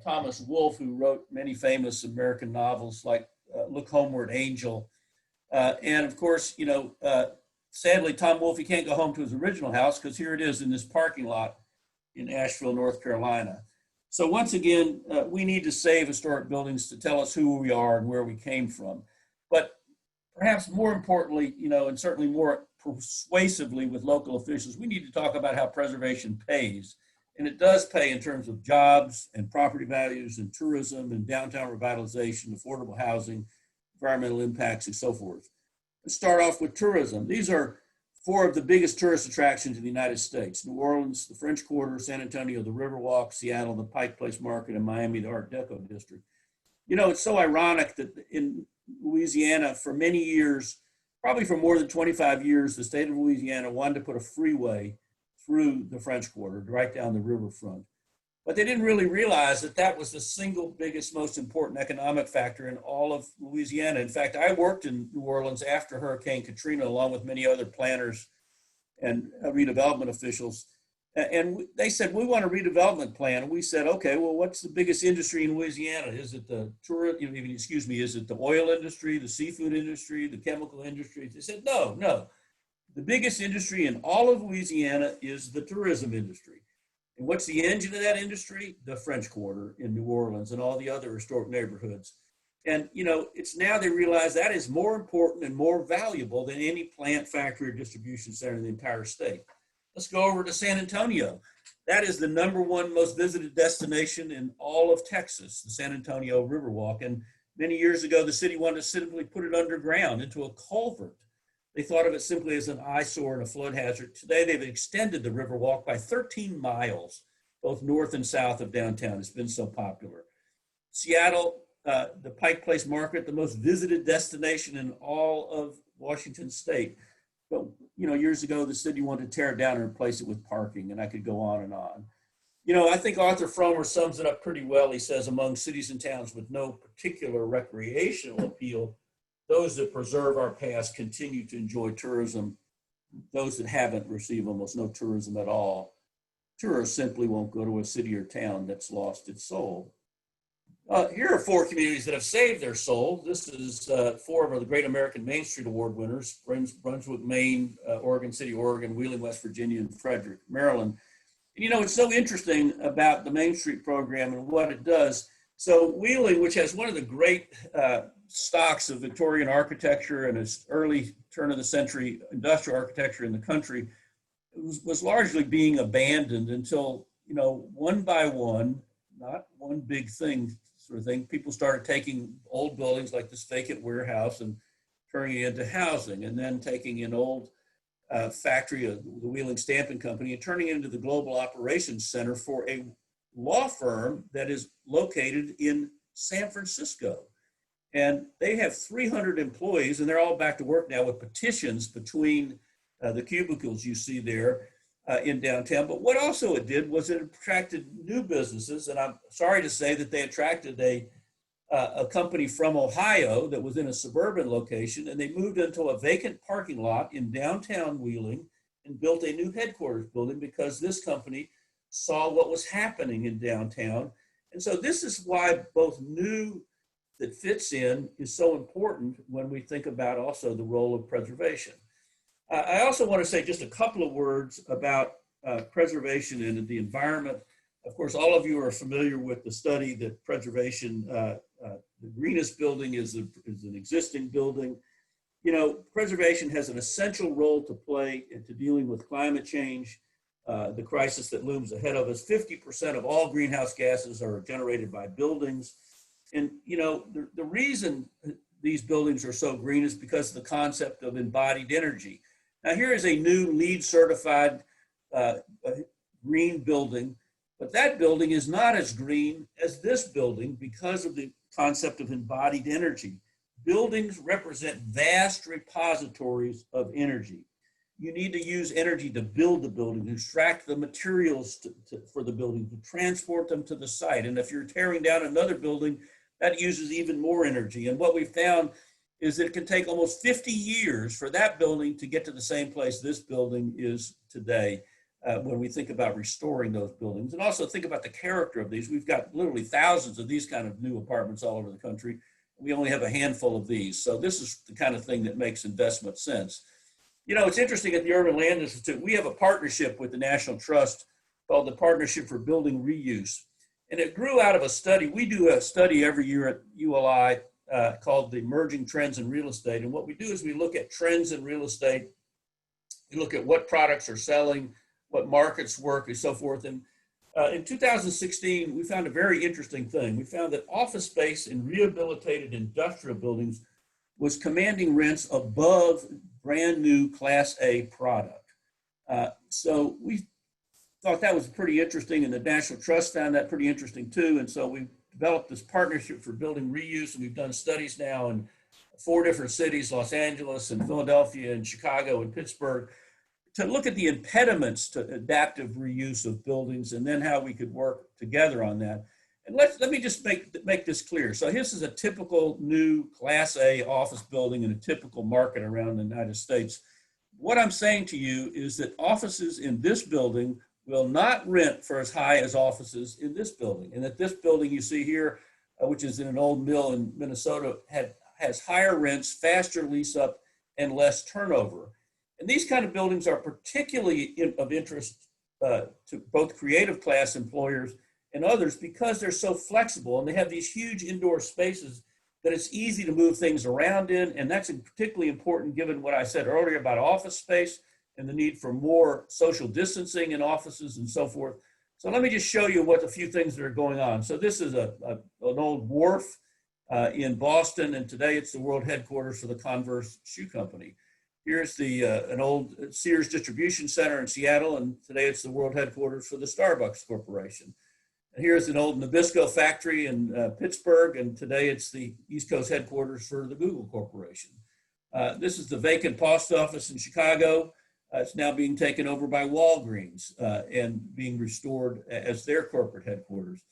Thomas Wolfe, who wrote many famous American novels like Look Homeward, Angel. And of course, sadly, Tom Wolfe, he can't go home to his original house because here it is in this parking lot in Asheville, North Carolina. So once again, we need to save historic buildings to tell us who we are and where we came from. But perhaps more importantly, and certainly more persuasively with local officials, we need to talk about how preservation pays. And it does pay in terms of jobs and property values and tourism and downtown revitalization, affordable housing, environmental impacts, and so forth. Let's start off with tourism. These are 4 of the biggest tourist attractions in the United States: New Orleans, the French Quarter; San Antonio, the Riverwalk; Seattle, the Pike Place Market; and Miami, the Art Deco District. It's so ironic that in Louisiana, for many years, probably for more than 25 years, the state of Louisiana wanted to put a freeway through the French Quarter, right down the riverfront. But they didn't really realize that that was the single biggest, most important economic factor in all of Louisiana. In fact, I worked in New Orleans after Hurricane Katrina, along with many other planners and redevelopment officials. And they said, we want a redevelopment plan. And we said, okay, well, what's the biggest industry in Louisiana? Is it the is it the oil industry, the seafood industry, the chemical industry? They said, no. The biggest industry in all of Louisiana is the tourism industry. And what's the engine of that industry? The French Quarter in New Orleans and all the other historic neighborhoods. And, it's now they realize that is more important and more valuable than any plant, factory, or distribution center in the entire state. Let's go over to San Antonio. That is the #1 most visited destination in all of Texas, the San Antonio Riverwalk. And many years ago, the city wanted to simply put it underground into a culvert. They thought of it simply as an eyesore and a flood hazard. Today, they've extended the Riverwalk by 13 miles, both north and south of downtown. It's been so popular. Seattle, the Pike Place Market, the most visited destination in all of Washington State. But, years ago, the city wanted to tear it down and replace it with parking, and I could go on and on. I think Arthur Frommer sums it up pretty well. He says, among cities and towns with no particular recreational appeal, those that preserve our past continue to enjoy tourism. Those that haven't receive almost no tourism at all. Tourists simply won't go to a city or town that's lost its soul. Here are 4 communities that have saved their soul. This is 4 of the Great American Main Street Award winners: Brunswick, Maine, Oregon City, Oregon; Wheeling, West Virginia; and Frederick, Maryland. You know, it's so interesting about the Main Street program and what it does. So Wheeling, which has one of the great stocks of Victorian architecture and its early turn of the century industrial architecture in the country, was largely being abandoned until, you know, one by one, not one big thing sort of thing, people started taking old buildings like this vacant warehouse and turning it into housing, and then taking an old factory of the Wheeling Stamping Company and turning it into the Global Operations Center for a law firm that is located in San Francisco. And they have 300 employees, and they're all back to work now with petitions between the cubicles you see there in downtown. But what also it did was it attracted new businesses, and I'm sorry to say that they attracted a company from Ohio that was in a suburban location, and they moved into a vacant parking lot in downtown Wheeling and built a new headquarters building because this company saw what was happening in downtown. And so this is why both new that fits in is so important when we think about also the role of preservation. I also want to say just a couple of words about preservation and the environment. Of course, all of you are familiar with the study that preservation, the greenest building is an existing building. You know, preservation has an essential role to play into dealing with climate change, the crisis that looms ahead of us. 50% of all greenhouse gases are generated by buildings. And, you know, the reason these buildings are so green is because of the concept of embodied energy. Now, here is a new LEED certified green building, but that building is not as green as this building because of the concept of embodied energy. Buildings represent vast repositories of energy. You need to use energy to build the building, to extract the materials for the building, to transport them to the site. And if you're tearing down another building, that uses even more energy. And what we found is that it can take almost 50 years for that building to get to the same place this building is today when we think about restoring those buildings. And also think about the character of these. We've got literally thousands of these kind of new apartments all over the country. We only have a handful of these. So this is the kind of thing that makes investment sense. You know, it's interesting at the Urban Land Institute, we have a partnership with the National Trust called the Partnership for Building Reuse. And it grew out of a study. We do a study every year at ULI called the Emerging Trends in Real Estate. And what we do is we look at trends in real estate. We look at what products are selling, what markets work, and so forth. And in 2016, we found a very interesting thing. We found that office space in rehabilitated industrial buildings was commanding rents above brand new Class A product. So we thought that was pretty interesting, and the National Trust found that pretty interesting too. And so we developed this partnership for building reuse, and we've done studies now in 4 different cities, Los Angeles and Philadelphia and Chicago and Pittsburgh, to look at the impediments to adaptive reuse of buildings and then how we could work together on that. And let me just make this clear. So this is a typical new Class A office building in a typical market around the United States. What I'm saying to you is that offices in this building will not rent for as high as offices in this building. And that this building you see here, which is in an old mill in Minnesota, has higher rents, faster lease up, and less turnover. And these kind of buildings are particularly of interest to both creative class employers and others because they're so flexible and they have these huge indoor spaces that it's easy to move things around in. And that's particularly important given what I said earlier about office space and the need for more social distancing in offices and so forth. So let me just show you what a few things that are going on. So this is an old wharf in Boston, and today it's the world headquarters for the Converse Shoe Company. Here's an old Sears distribution center in Seattle, and today it's the world headquarters for the Starbucks Corporation. And here's an old Nabisco factory in Pittsburgh, and today it's the East Coast headquarters for the Google Corporation. This is the vacant post office in Chicago. It's now being taken over by Walgreens and being restored as their corporate headquarters.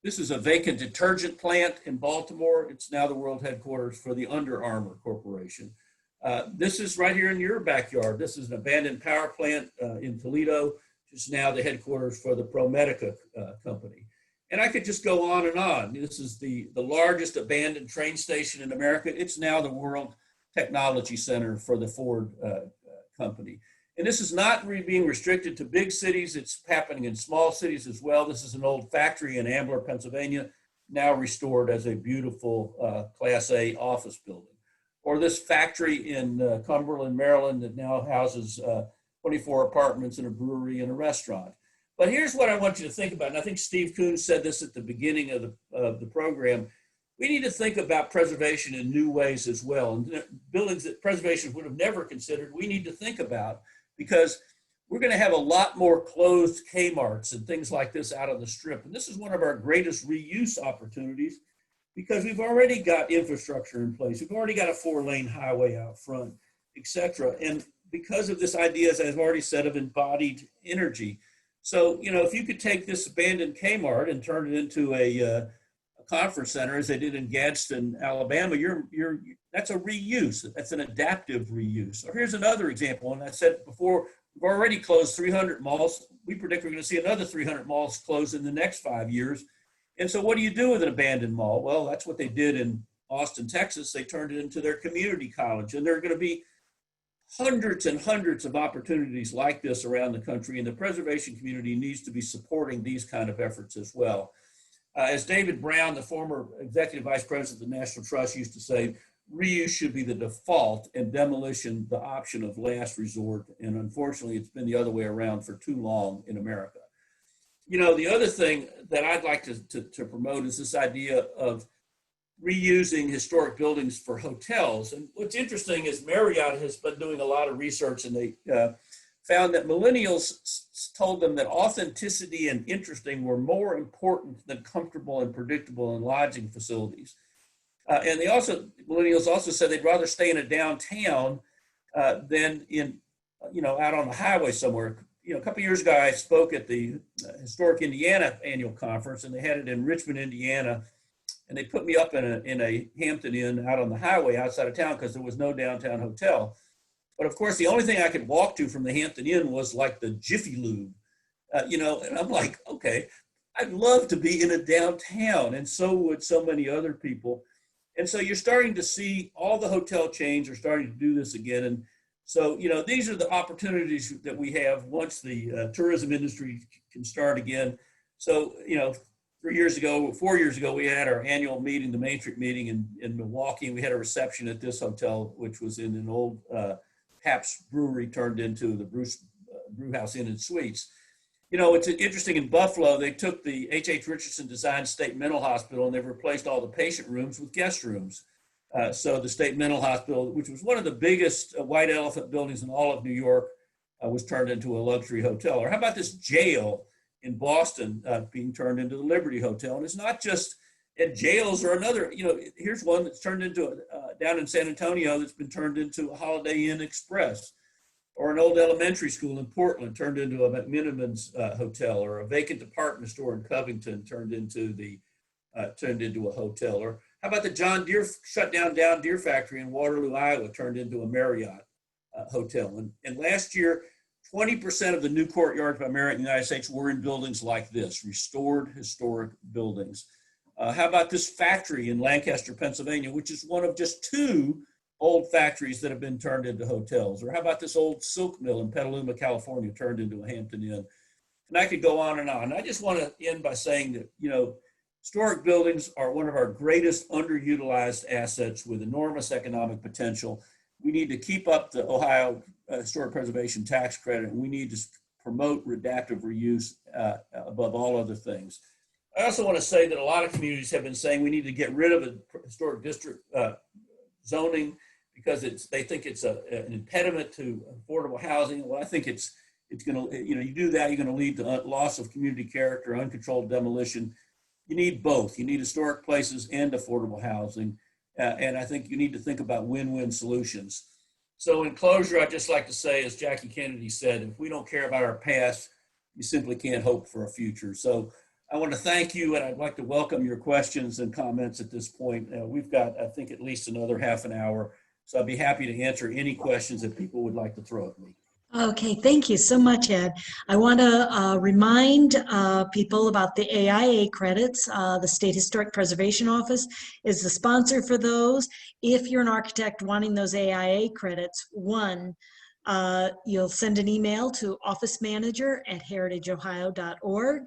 This is a vacant detergent plant in Baltimore. It's now the world headquarters for the Under Armour Corporation. This is right here in your backyard. This is an abandoned power plant in Toledo, which is now the headquarters for the ProMedica company. And I could just go on and on. This is the largest abandoned train station in America. It's now the World Technology Center for the Ford company. And this is not being restricted to big cities. It's happening in small cities as well. This is an old factory in Ambler, Pennsylvania, now restored as a beautiful Class A office building. Or this factory in Cumberland, Maryland, that now houses 24 apartments and a brewery and a restaurant. But here's what I want you to think about, and I think Steve Kuhn said this at the beginning of the program. We need to think about preservation in new ways as well. And buildings that preservation would have never considered, we need to think about, because we're going to have a lot more closed Kmarts and things like this out on the strip. And this is one of our greatest reuse opportunities, because we've already got infrastructure in place. We've already got a 4-lane highway out front, et cetera. And because of this idea, as I've already said, of embodied energy. So, you know, if you could take this abandoned Kmart and turn it into a conference center, as they did in Gadsden, Alabama, that's a reuse. That's an adaptive reuse. Or here's another example, and I said before, we've already closed 300 malls. We predict we're going to see another 300 malls close in the next 5 years. And so what do you do with an abandoned mall? Well, that's what they did in Austin, Texas. They turned it into their community college, and there are going to be hundreds and hundreds of opportunities like this around the country, and the preservation community needs to be supporting these kind of efforts as well. As David Brown, the former executive vice president of the National Trust, used to say, reuse should be the default and demolition the option of last resort. And unfortunately, it's been the other way around for too long in America. You know, the other thing that I'd like to promote is this idea of reusing historic buildings for hotels. And what's interesting is Marriott has been doing a lot of research, and they found that millennials told them that authenticity and interesting were more important than comfortable and predictable in lodging facilities. And millennials also said they'd rather stay in a downtown than in, out on the highway somewhere. You know, a couple of years ago, I spoke at the Historic Indiana annual conference, and they had it in Richmond, Indiana. And they put me up in a Hampton Inn out on the highway outside of town because there was no downtown hotel. But of course, the only thing I could walk to from the Hampton Inn was like the Jiffy Lube, and I'm like, okay, I'd love to be in a downtown, and so would so many other people. And so you're starting to see all the hotel chains are starting to do this again. And so, these are the opportunities that we have once the tourism industry can start again. So, 4 years ago, we had our annual meeting, the Main Street meeting in Milwaukee, and we had a reception at this hotel, which was in an old Pabst brewery turned into the Brewhouse Inn and Suites. It's interesting, in Buffalo, they took the H.H. Richardson designed state mental hospital and they've replaced all the patient rooms with guest rooms. So the state mental hospital, which was one of the biggest white elephant buildings in all of New York, was turned into a luxury hotel. Or how about this jail in Boston being turned into the Liberty Hotel? And it's not just at jails or another, here's one that's turned into, down in San Antonio, that's been turned into a Holiday Inn Express, or an old elementary school in Portland turned into a McMinimans hotel, or a vacant department store in Covington turned into a hotel. Or how about the John Deere shut down Deere factory in Waterloo, Iowa, turned into a Marriott hotel. And last year, 20% of the new courtyards by Marriott in the United States were in buildings like this, restored historic buildings. How about this factory in Lancaster, Pennsylvania, which is one of just 2 old factories that have been turned into hotels? Or how about this old silk mill in Petaluma, California, turned into a Hampton Inn? And I could go on and on. I just want to end by saying that, historic buildings are one of our greatest underutilized assets with enormous economic potential. We need to keep up the Ohio Historic Preservation Tax Credit, and we need to promote adaptive reuse above all other things. I also want to say that a lot of communities have been saying we need to get rid of a historic district zoning because they think it's an impediment to affordable housing. Well, I think it's going to, you do that, you're going to lead to loss of community character, uncontrolled demolition. You need both. You need historic places and affordable housing. And I think you need to think about win-win solutions. So in closure, I'd just like to say, as Jackie Kennedy said, if we don't care about our past, you simply can't hope for a future. So I want to thank you, and I'd like to welcome your questions and comments at this point. We've got, I think, at least another half an hour. So I'd be happy to answer any questions that people would like to throw at me. Okay, thank you so much, Ed. I want to remind people about the AIA credits. The State Historic Preservation Office is the sponsor for those. If you're an architect wanting those AIA credits, one, You'll send an email to officemanager@heritageohio.org.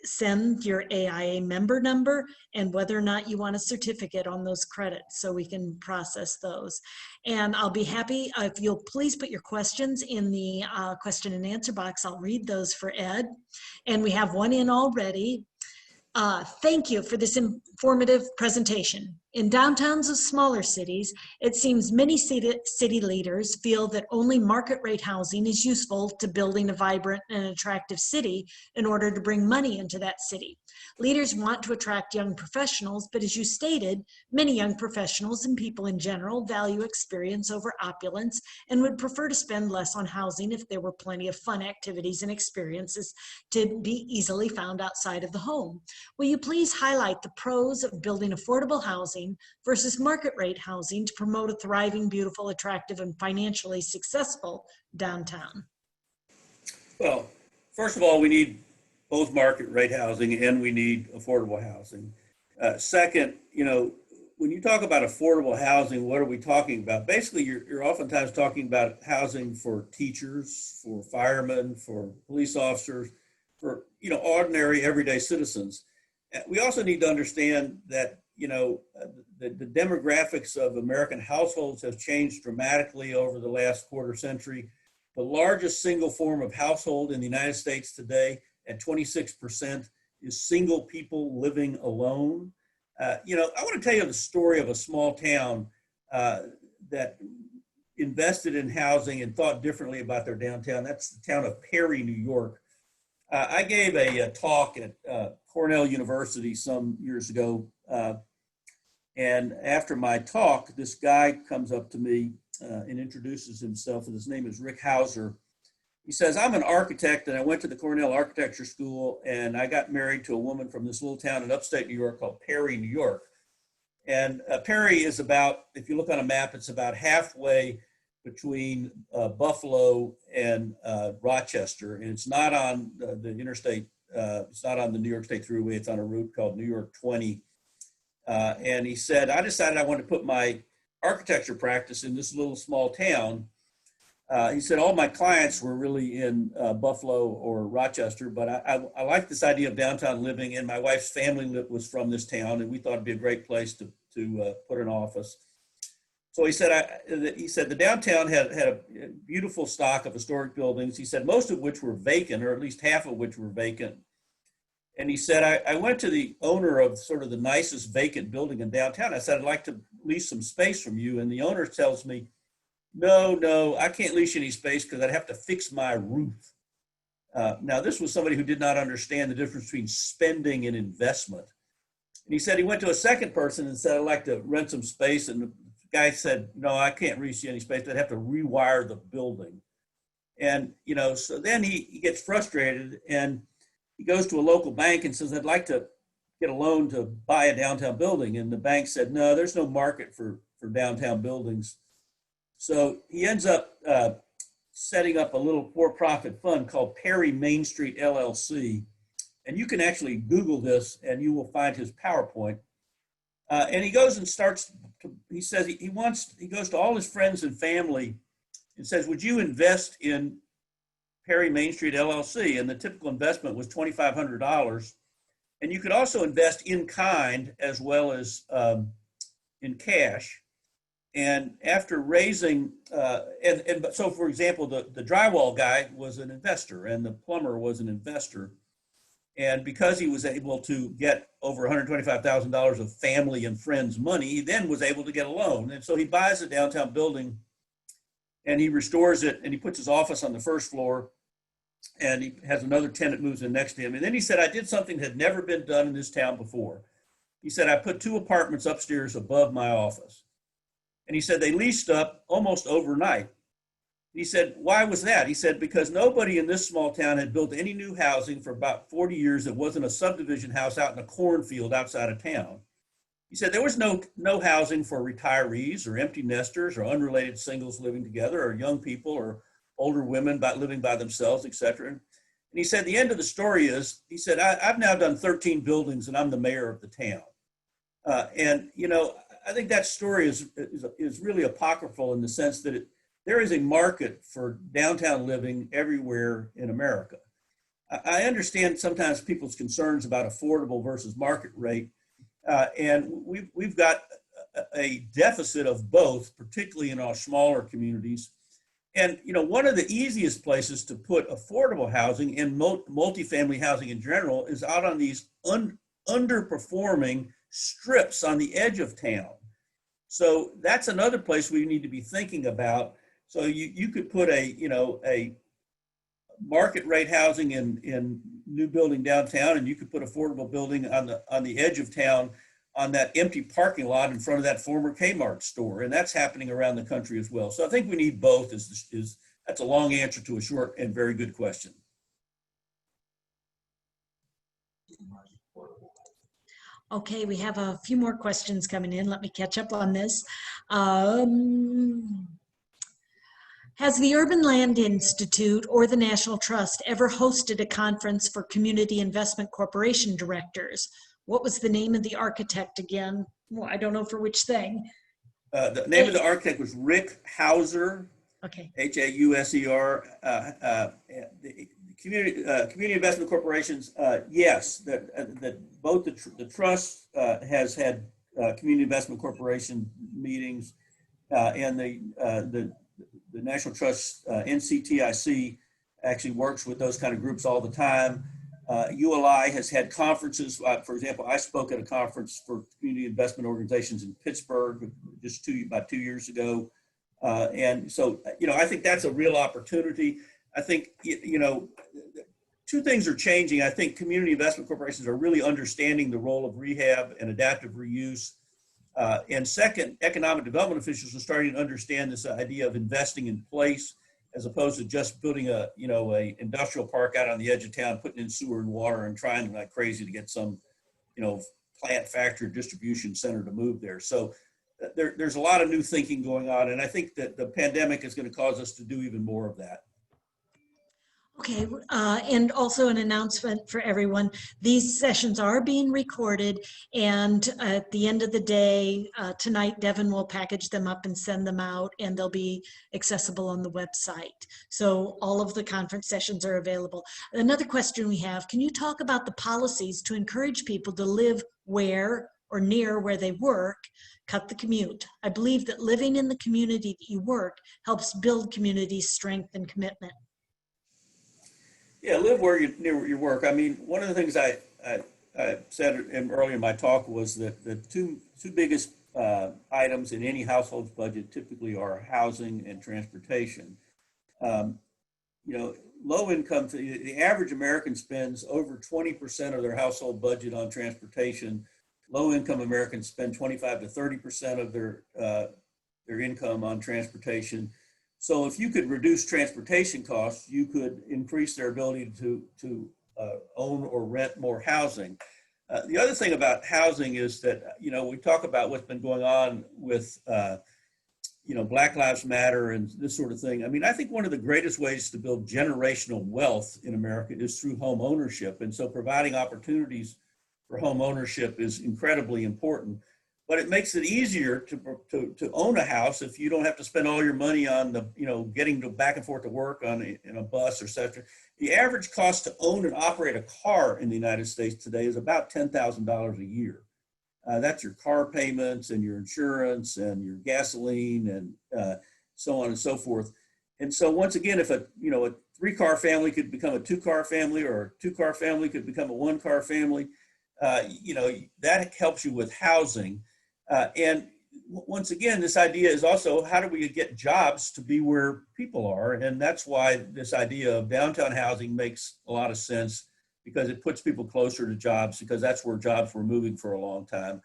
Send your AIA member number and whether or not you want a certificate on those credits so we can process those. And I'll be happy if you'll please put your questions in the question and answer box. I'll read those for Ed. And we have one in already. Thank you for this informative presentation. In downtowns of smaller cities, it seems many city leaders feel that only market rate housing is useful to building a vibrant and attractive city in order to bring money into that city. Leaders want to attract young professionals, but as you stated, many young professionals and people in general value experience over opulence and would prefer to spend less on housing if there were plenty of fun activities and experiences to be easily found outside of the home. Will you please highlight the pros of building affordable housing versus market rate housing to promote a thriving, beautiful, attractive, and financially successful downtown? Well, first of all, we need both market rate housing and we need affordable housing. Second, when you talk about affordable housing, what are we talking about? Basically, you're oftentimes talking about housing for teachers, for firemen, for police officers, for ordinary everyday citizens. We also need to understand that the demographics of American households have changed dramatically over the last quarter century. The largest single form of household in the United States today, at 26%, is single people living alone. I want to tell you the story of a small town that invested in housing and thought differently about their downtown. That's the town of Perry, New York. I gave a talk at Cornell University some years ago. And after my talk, this guy comes up to me and introduces himself, and his name is Rick Hauser. He says, I'm an architect, and I went to the Cornell Architecture School, and I got married to a woman from this little town in upstate New York called Perry, New York. And Perry is about, if you look on a map, it's about halfway between Buffalo and Rochester, and it's not on the interstate. It's not on the New York State Thruway. It's on a route called New York 20. And he said, I decided I wanted to put my architecture practice in this little small town. He said, all my clients were really in Buffalo or Rochester, but I like this idea of downtown living, and my wife's family was from this town, and we thought it'd be a great place to put an office. So he said, the downtown had a beautiful stock of historic buildings. He said, most of which were vacant, or at least half of which were vacant. And he said, I went to the owner of sort of the nicest vacant building in downtown. I said, I'd like to lease some space from you. And the owner tells me, no, I can't lease any space because I'd have to fix my roof. Now, this was somebody who did not understand the difference between spending and investment. And he said he went to a second person and said, I'd like to rent some space. And the guy said, no, I can't lease you any space. I'd have to rewire the building. And, so then he gets frustrated and he goes to a local bank and says, I'd like to get a loan to buy a downtown building. And the bank said, no, there's no market for downtown buildings. So he ends up setting up a little for-profit fund called Perry Main Street LLC. And you can actually Google this and you will find his PowerPoint. And he goes and he says he goes to all his friends and family and says, would you invest in Perry Main Street LLC? And the typical investment was $2,500. And you could also invest in kind as well as in cash. And after raising, so for example, the drywall guy was an investor and the plumber was an investor. And because he was able to get over $125,000 of family and friends' money, he then was able to get a loan. And so he buys a downtown building and he restores it and he puts his office on the first floor and he has another tenant moves in next to him. And then he said, I did something that had never been done in this town before. He said, I put 2 apartments upstairs above my office. And he said, they leased up almost overnight. He said, why was that? He said, because nobody in this small town had built any new housing for about 40 years that wasn't a subdivision house out in a cornfield outside of town. He said, there was no housing for retirees or empty nesters or unrelated singles living together or young people or older women living by themselves, et cetera. And he said, the end of the story is, he said, I've now done 13 buildings and I'm the mayor of the town. And, I think that story is really apocryphal in the sense that there is a market for downtown living everywhere in America. I understand sometimes people's concerns about affordable versus market rate, and we've got a deficit of both, particularly in our smaller communities. And one of the easiest places to put affordable housing and multifamily housing in general is out on these underperforming strips on the edge of town. So that's another place we need to be thinking about. So you could put a market rate housing in new building downtown, and you could put affordable building on the edge of town on that empty parking lot in front of that former Kmart store. And that's happening around the country as well. So I think we need both. That's a long answer to a short and very good question. Okay, we have a few more questions coming in. Let me catch up on this. Has the Urban Land Institute or the National Trust ever hosted a conference for Community Investment Corporation directors? What was the name of the architect again? Well, I don't know for which thing. The name of the architect was Rick Hauser. Okay. Hauser. The community investment corporations, yes, that both the trust has had community investment corporation meetings, and the National Trust, NCTIC, actually works with those kind of groups all the time. ULI has had conferences. For example, I spoke at a conference for community investment organizations in Pittsburgh just about 2 years ago. And so, I think that's a real opportunity. I think, two things are changing. I think community investment corporations are really understanding the role of rehab and adaptive reuse. And second, economic development officials are starting to understand this idea of investing in place, as opposed to just building a industrial park out on the edge of town, putting in sewer and water and trying like crazy to get some, plant, factory, distribution center to move there. So there's a lot of new thinking going on. And I think that the pandemic is going to cause us to do even more of that. Okay, and also an announcement for everyone. These sessions are being recorded, and at the end of the day, tonight, Devin will package them up and send them out, and they'll be accessible on the website. So all of the conference sessions are available. Another question we have, can you talk about the policies to encourage people to live where or near where they work, cut the commute? I believe that living in the community that you work helps build community strength and commitment. Yeah, live near where you work. I mean, one of the things I said earlier in my talk was that the two biggest items in any household's budget typically are housing and transportation. Low income, the average American spends over 20% of their household budget on transportation. Low income Americans spend 25 to 30% of their income on transportation. So if you could reduce transportation costs, you could increase their ability to own or rent more housing. The other thing about housing is that, we talk about what's been going on with, Black Lives Matter and this sort of thing. I mean, I think one of the greatest ways to build generational wealth in America is through home ownership. And so providing opportunities for home ownership is incredibly important. But it makes it easier to own a house if you don't have to spend all your money on getting back and forth to work in a bus or such. The average cost to own and operate a car in the United States today is about $10,000 a year. That's your car payments and your insurance and your gasoline and so on and so forth. And so once again, if a 3-car family could become a 2-car family, or a 2-car family could become a 1-car family, that helps you with housing. And once again, this idea is also, how do we get jobs to be where people are? And that's why this idea of downtown housing makes a lot of sense, because it puts people closer to jobs, because that's where jobs were moving for a long time.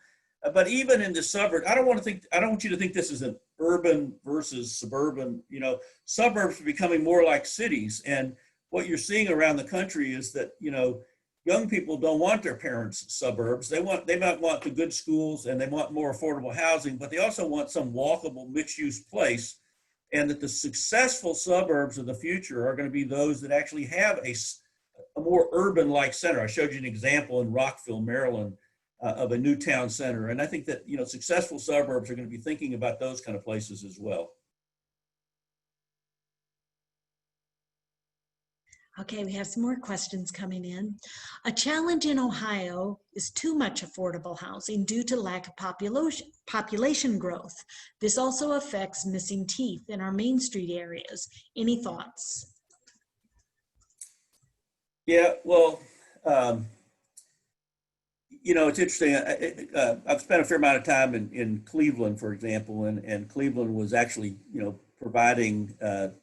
But even in the suburbs, I don't want you to think this is an urban versus suburban. Suburbs are becoming more like cities. And what you're seeing around the country is that, young people don't want their parents' suburbs. They might want the good schools, and they want more affordable housing, but they also want some walkable mixed-use place. And that the successful suburbs of the future are going to be those that actually have a more urban-like center. I showed you an example in Rockville, Maryland, of a new town center. And I think that, successful suburbs are going to be thinking about those kind of places as well. Okay, we have some more questions coming in. A challenge in Ohio is too much affordable housing due to lack of population growth. This also affects missing teeth in our Main Street areas. Any thoughts? Yeah, well, you know, it's interesting. I've spent a fair amount of time in Cleveland, for example, and Cleveland was actually, you know, providing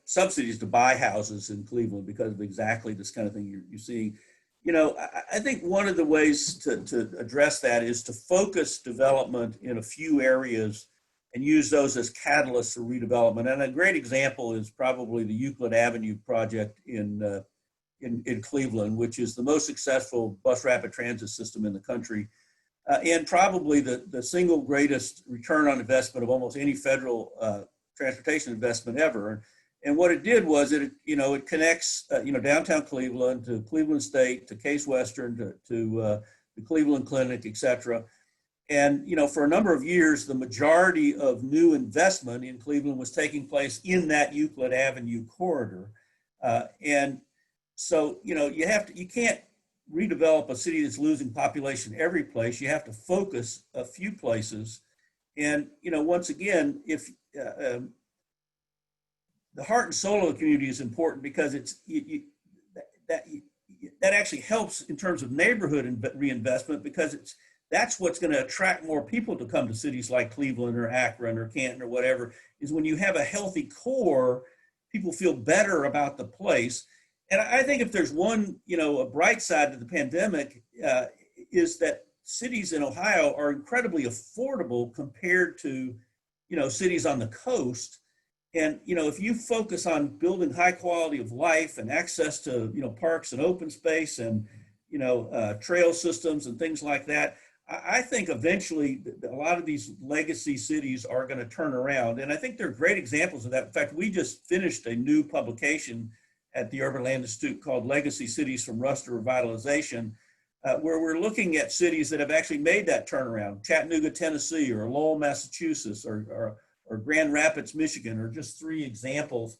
subsidies to buy houses in Cleveland because of exactly this kind of thing you're seeing. You know, I think one of the ways to address that is to focus development in a few areas and use those as catalysts for redevelopment. And a great example is probably the Euclid Avenue project in Cleveland, which is the most successful bus rapid transit system in the country, and probably the single greatest return on investment of almost any federal transportation investment ever. And what it did was it connects downtown Cleveland to Cleveland State, to Case Western, to the Cleveland Clinic, et cetera. And for a number of years, the majority of new investment in Cleveland was taking place in that Euclid Avenue corridor. And so, you can't redevelop a city that's losing population every place. You have to focus a few places. And, once again, if the heart and soul of the community is important because that actually helps in terms of neighborhood reinvestment, because that's what's going to attract more people to come to cities like Cleveland or Akron or Canton or whatever, is when you have a healthy core, people feel better about the place. And I think if there's one, a bright side to the pandemic, is that cities in Ohio are incredibly affordable compared to, cities on the coast. And, if you focus on building high quality of life and access to, parks and open space and, trail systems and things like that, I think eventually a lot of these legacy cities are going to turn around. And I think there are great examples of that. In fact, we just finished a new publication at the Urban Land Institute called Legacy Cities from Rust to Revitalization, where we're looking at cities that have actually made that turnaround. Chattanooga, Tennessee, or Lowell, Massachusetts, or Grand Rapids, Michigan, are just three examples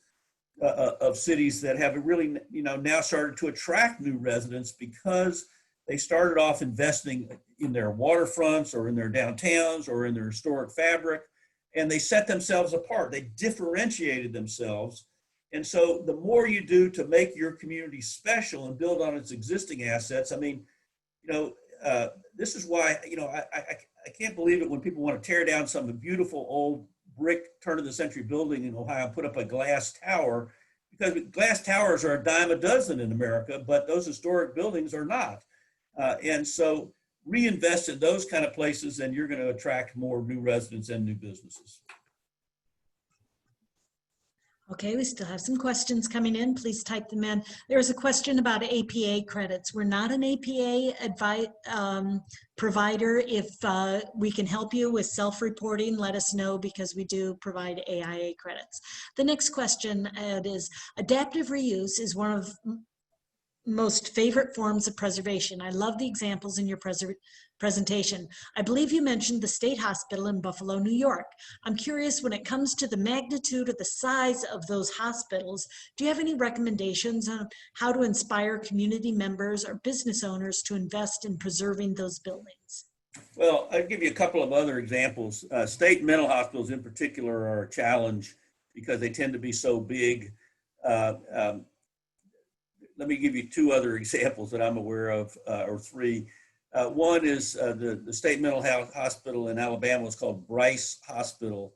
of cities that have really, now started to attract new residents because they started off investing in their waterfronts or in their downtowns or in their historic fabric, and they set themselves apart. They differentiated themselves. And so the more you do to make your community special and build on its existing assets, I mean, this is why, I can't believe it when people want to tear down some beautiful old brick turn of the century building in Ohio and put up a glass tower, because glass towers are a dime a dozen in America, but those historic buildings are not. And so reinvest in those kind of places and you're going to attract more new residents and new businesses. Okay, we still have some questions coming in. Please type them in. There's a question about APA credits. We're not an APA provider. If we can help you with self-reporting, let us know, because we do provide AIA credits. The next question is, adaptive reuse is one of most favorite forms of preservation. I love the examples in your presentation. I believe you mentioned the State Hospital in Buffalo, New York. I'm curious, when it comes to the magnitude or the size of those hospitals, do you have any recommendations on how to inspire community members or business owners to invest in preserving those buildings? Well, I'll give you a couple of other examples. State mental hospitals in particular are a challenge because they tend to be so big. Let me give you two other examples that I'm aware of, or three. One is the state mental health hospital in Alabama was called Bryce Hospital.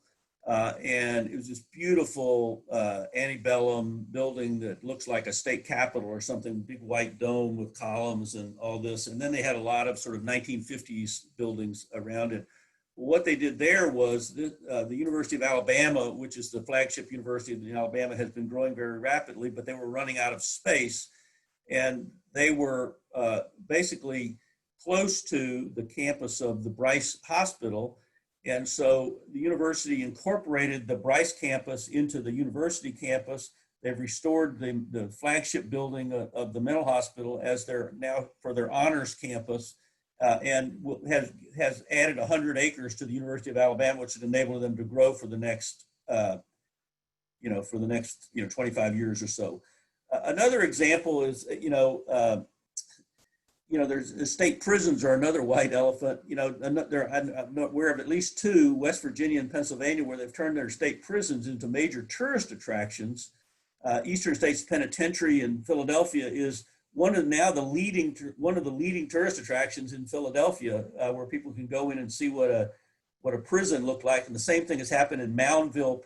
And it was this beautiful antebellum building that looks like a state capitol or something, big white dome with columns and all this. And then they had a lot of sort of 1950s buildings around it. What they did there was the University of Alabama, which is the flagship university in Alabama, has been growing very rapidly, but they were running out of space. And they were basically close to the campus of the Bryce Hospital. And so the university incorporated the Bryce campus into the university campus. They've restored the flagship building of the mental hospital as their now for their honors campus. And has added 100 acres to the University of Alabama, which would enable them to grow for the next, 25 years or so. Another example is, there's the state prisons are another white elephant. I'm aware of at least two, West Virginia and Pennsylvania, where they've turned their state prisons into major tourist attractions. Eastern States Penitentiary in Philadelphia is one of the leading tourist attractions in Philadelphia, where people can go in and see what a prison looked like. And the same thing has happened in Moundville,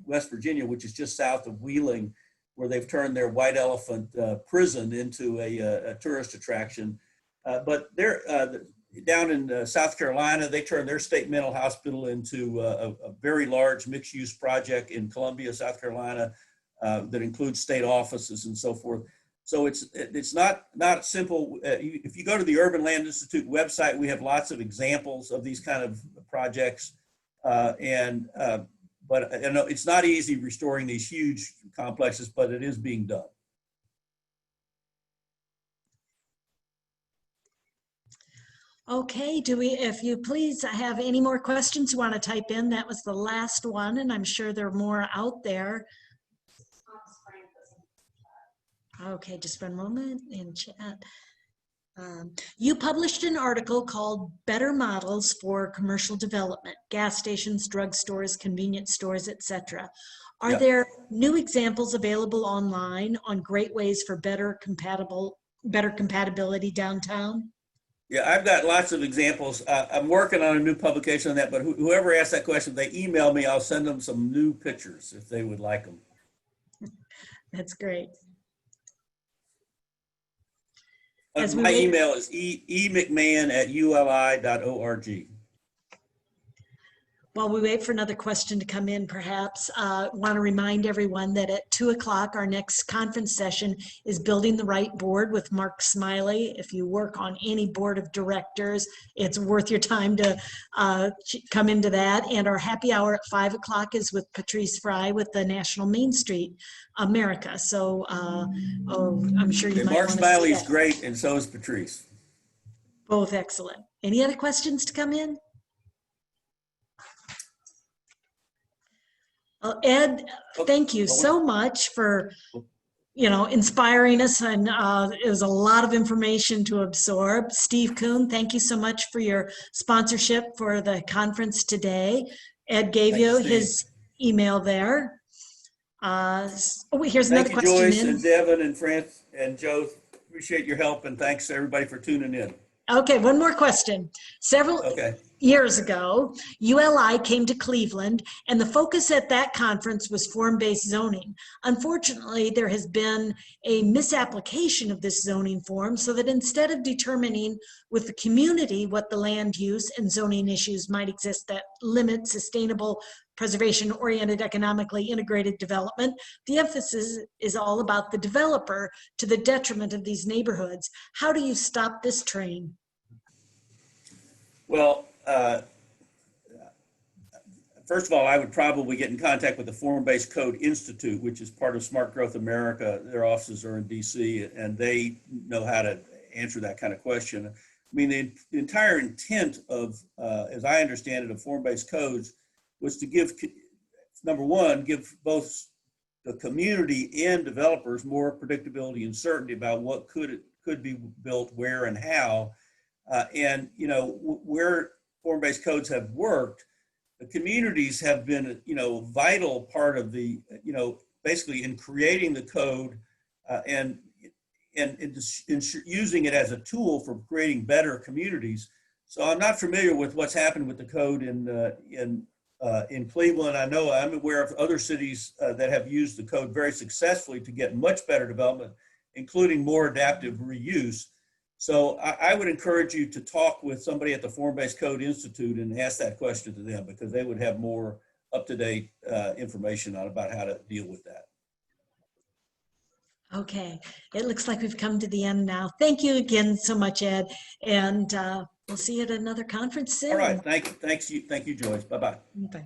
West Virginia, which is just south of Wheeling, where they've turned their white elephant prison into a tourist attraction. But they're down in South Carolina, they turned their state mental hospital into a very large mixed-use project in Columbia, South Carolina, that includes state offices and so forth. So it's not simple. If you go to the Urban Land Institute website, we have lots of examples of these kind of projects. But it's not easy restoring these huge complexes, but it is being done. Okay, if you please have any more questions you want to type in, that was the last one, and I'm sure there are more out there. Okay, just one moment in chat. You published an article called Better Models for Commercial Development, Gas Stations, Drugstores, Convenience Stores, etc. Are there new examples available online on great ways for better compatibility downtown? Yeah, I've got lots of examples. I'm working on a new publication on that, but whoever asked that question, if they email me, I'll send them some new pictures if they would like them. That's great. My email is emcmahon@uli.org. While we wait for another question to come in, perhaps, want to remind everyone that at 2 o'clock, our next conference session is Building the Right Board with Mark Smiley. If you work on any board of directors, it's worth your time to come into that. And our happy hour at 5 o'clock is with Patrice Fry with the National Main Street America. So I'm sure you might Mark want to Smiley's see that. great, and so is Patrice. Both excellent. Any other questions to come in? Well, Ed, thank you so much for, inspiring us, and it was a lot of information to absorb. Steve Kuhn, thank you so much for your sponsorship for the conference today. Ed gave you his email there. Here's another question. Thank you, Joyce and Devin and France and Joe. Appreciate your help, and thanks to everybody for tuning in. Okay, one more question. Several years ago, ULI came to Cleveland, and the focus at that conference was form-based zoning. Unfortunately, there has been a misapplication of this zoning form, so that instead of determining with the community what the land use and zoning issues might exist that limit sustainable preservation-oriented, economically integrated development, the emphasis is all about the developer to the detriment of these neighborhoods. How do you stop this train? Well, first of all, I would probably get in contact with the Form-Based Code Institute, which is part of Smart Growth America. Their offices are in DC, and they know how to answer that kind of question. I mean, the entire intent of, as I understand it, of form-based codes was to give, number one, give both the community and developers more predictability and certainty about what could be built, where, and how. And where form-based codes have worked, the communities have been a vital part of the basically in creating the code and using it as a tool for creating better communities. So I'm not familiar with what's happened with the code in Cleveland. I'm aware of other cities that have used the code very successfully to get much better development, including more adaptive reuse. So I would encourage you to talk with somebody at the Form-Based Code Institute and ask that question to them, because they would have more up-to-date information about how to deal with that. Okay, it looks like we've come to the end now. Thank you again so much, Ed, and we'll see you at another conference soon. All right, thank you, Joyce. Bye-bye. Bye.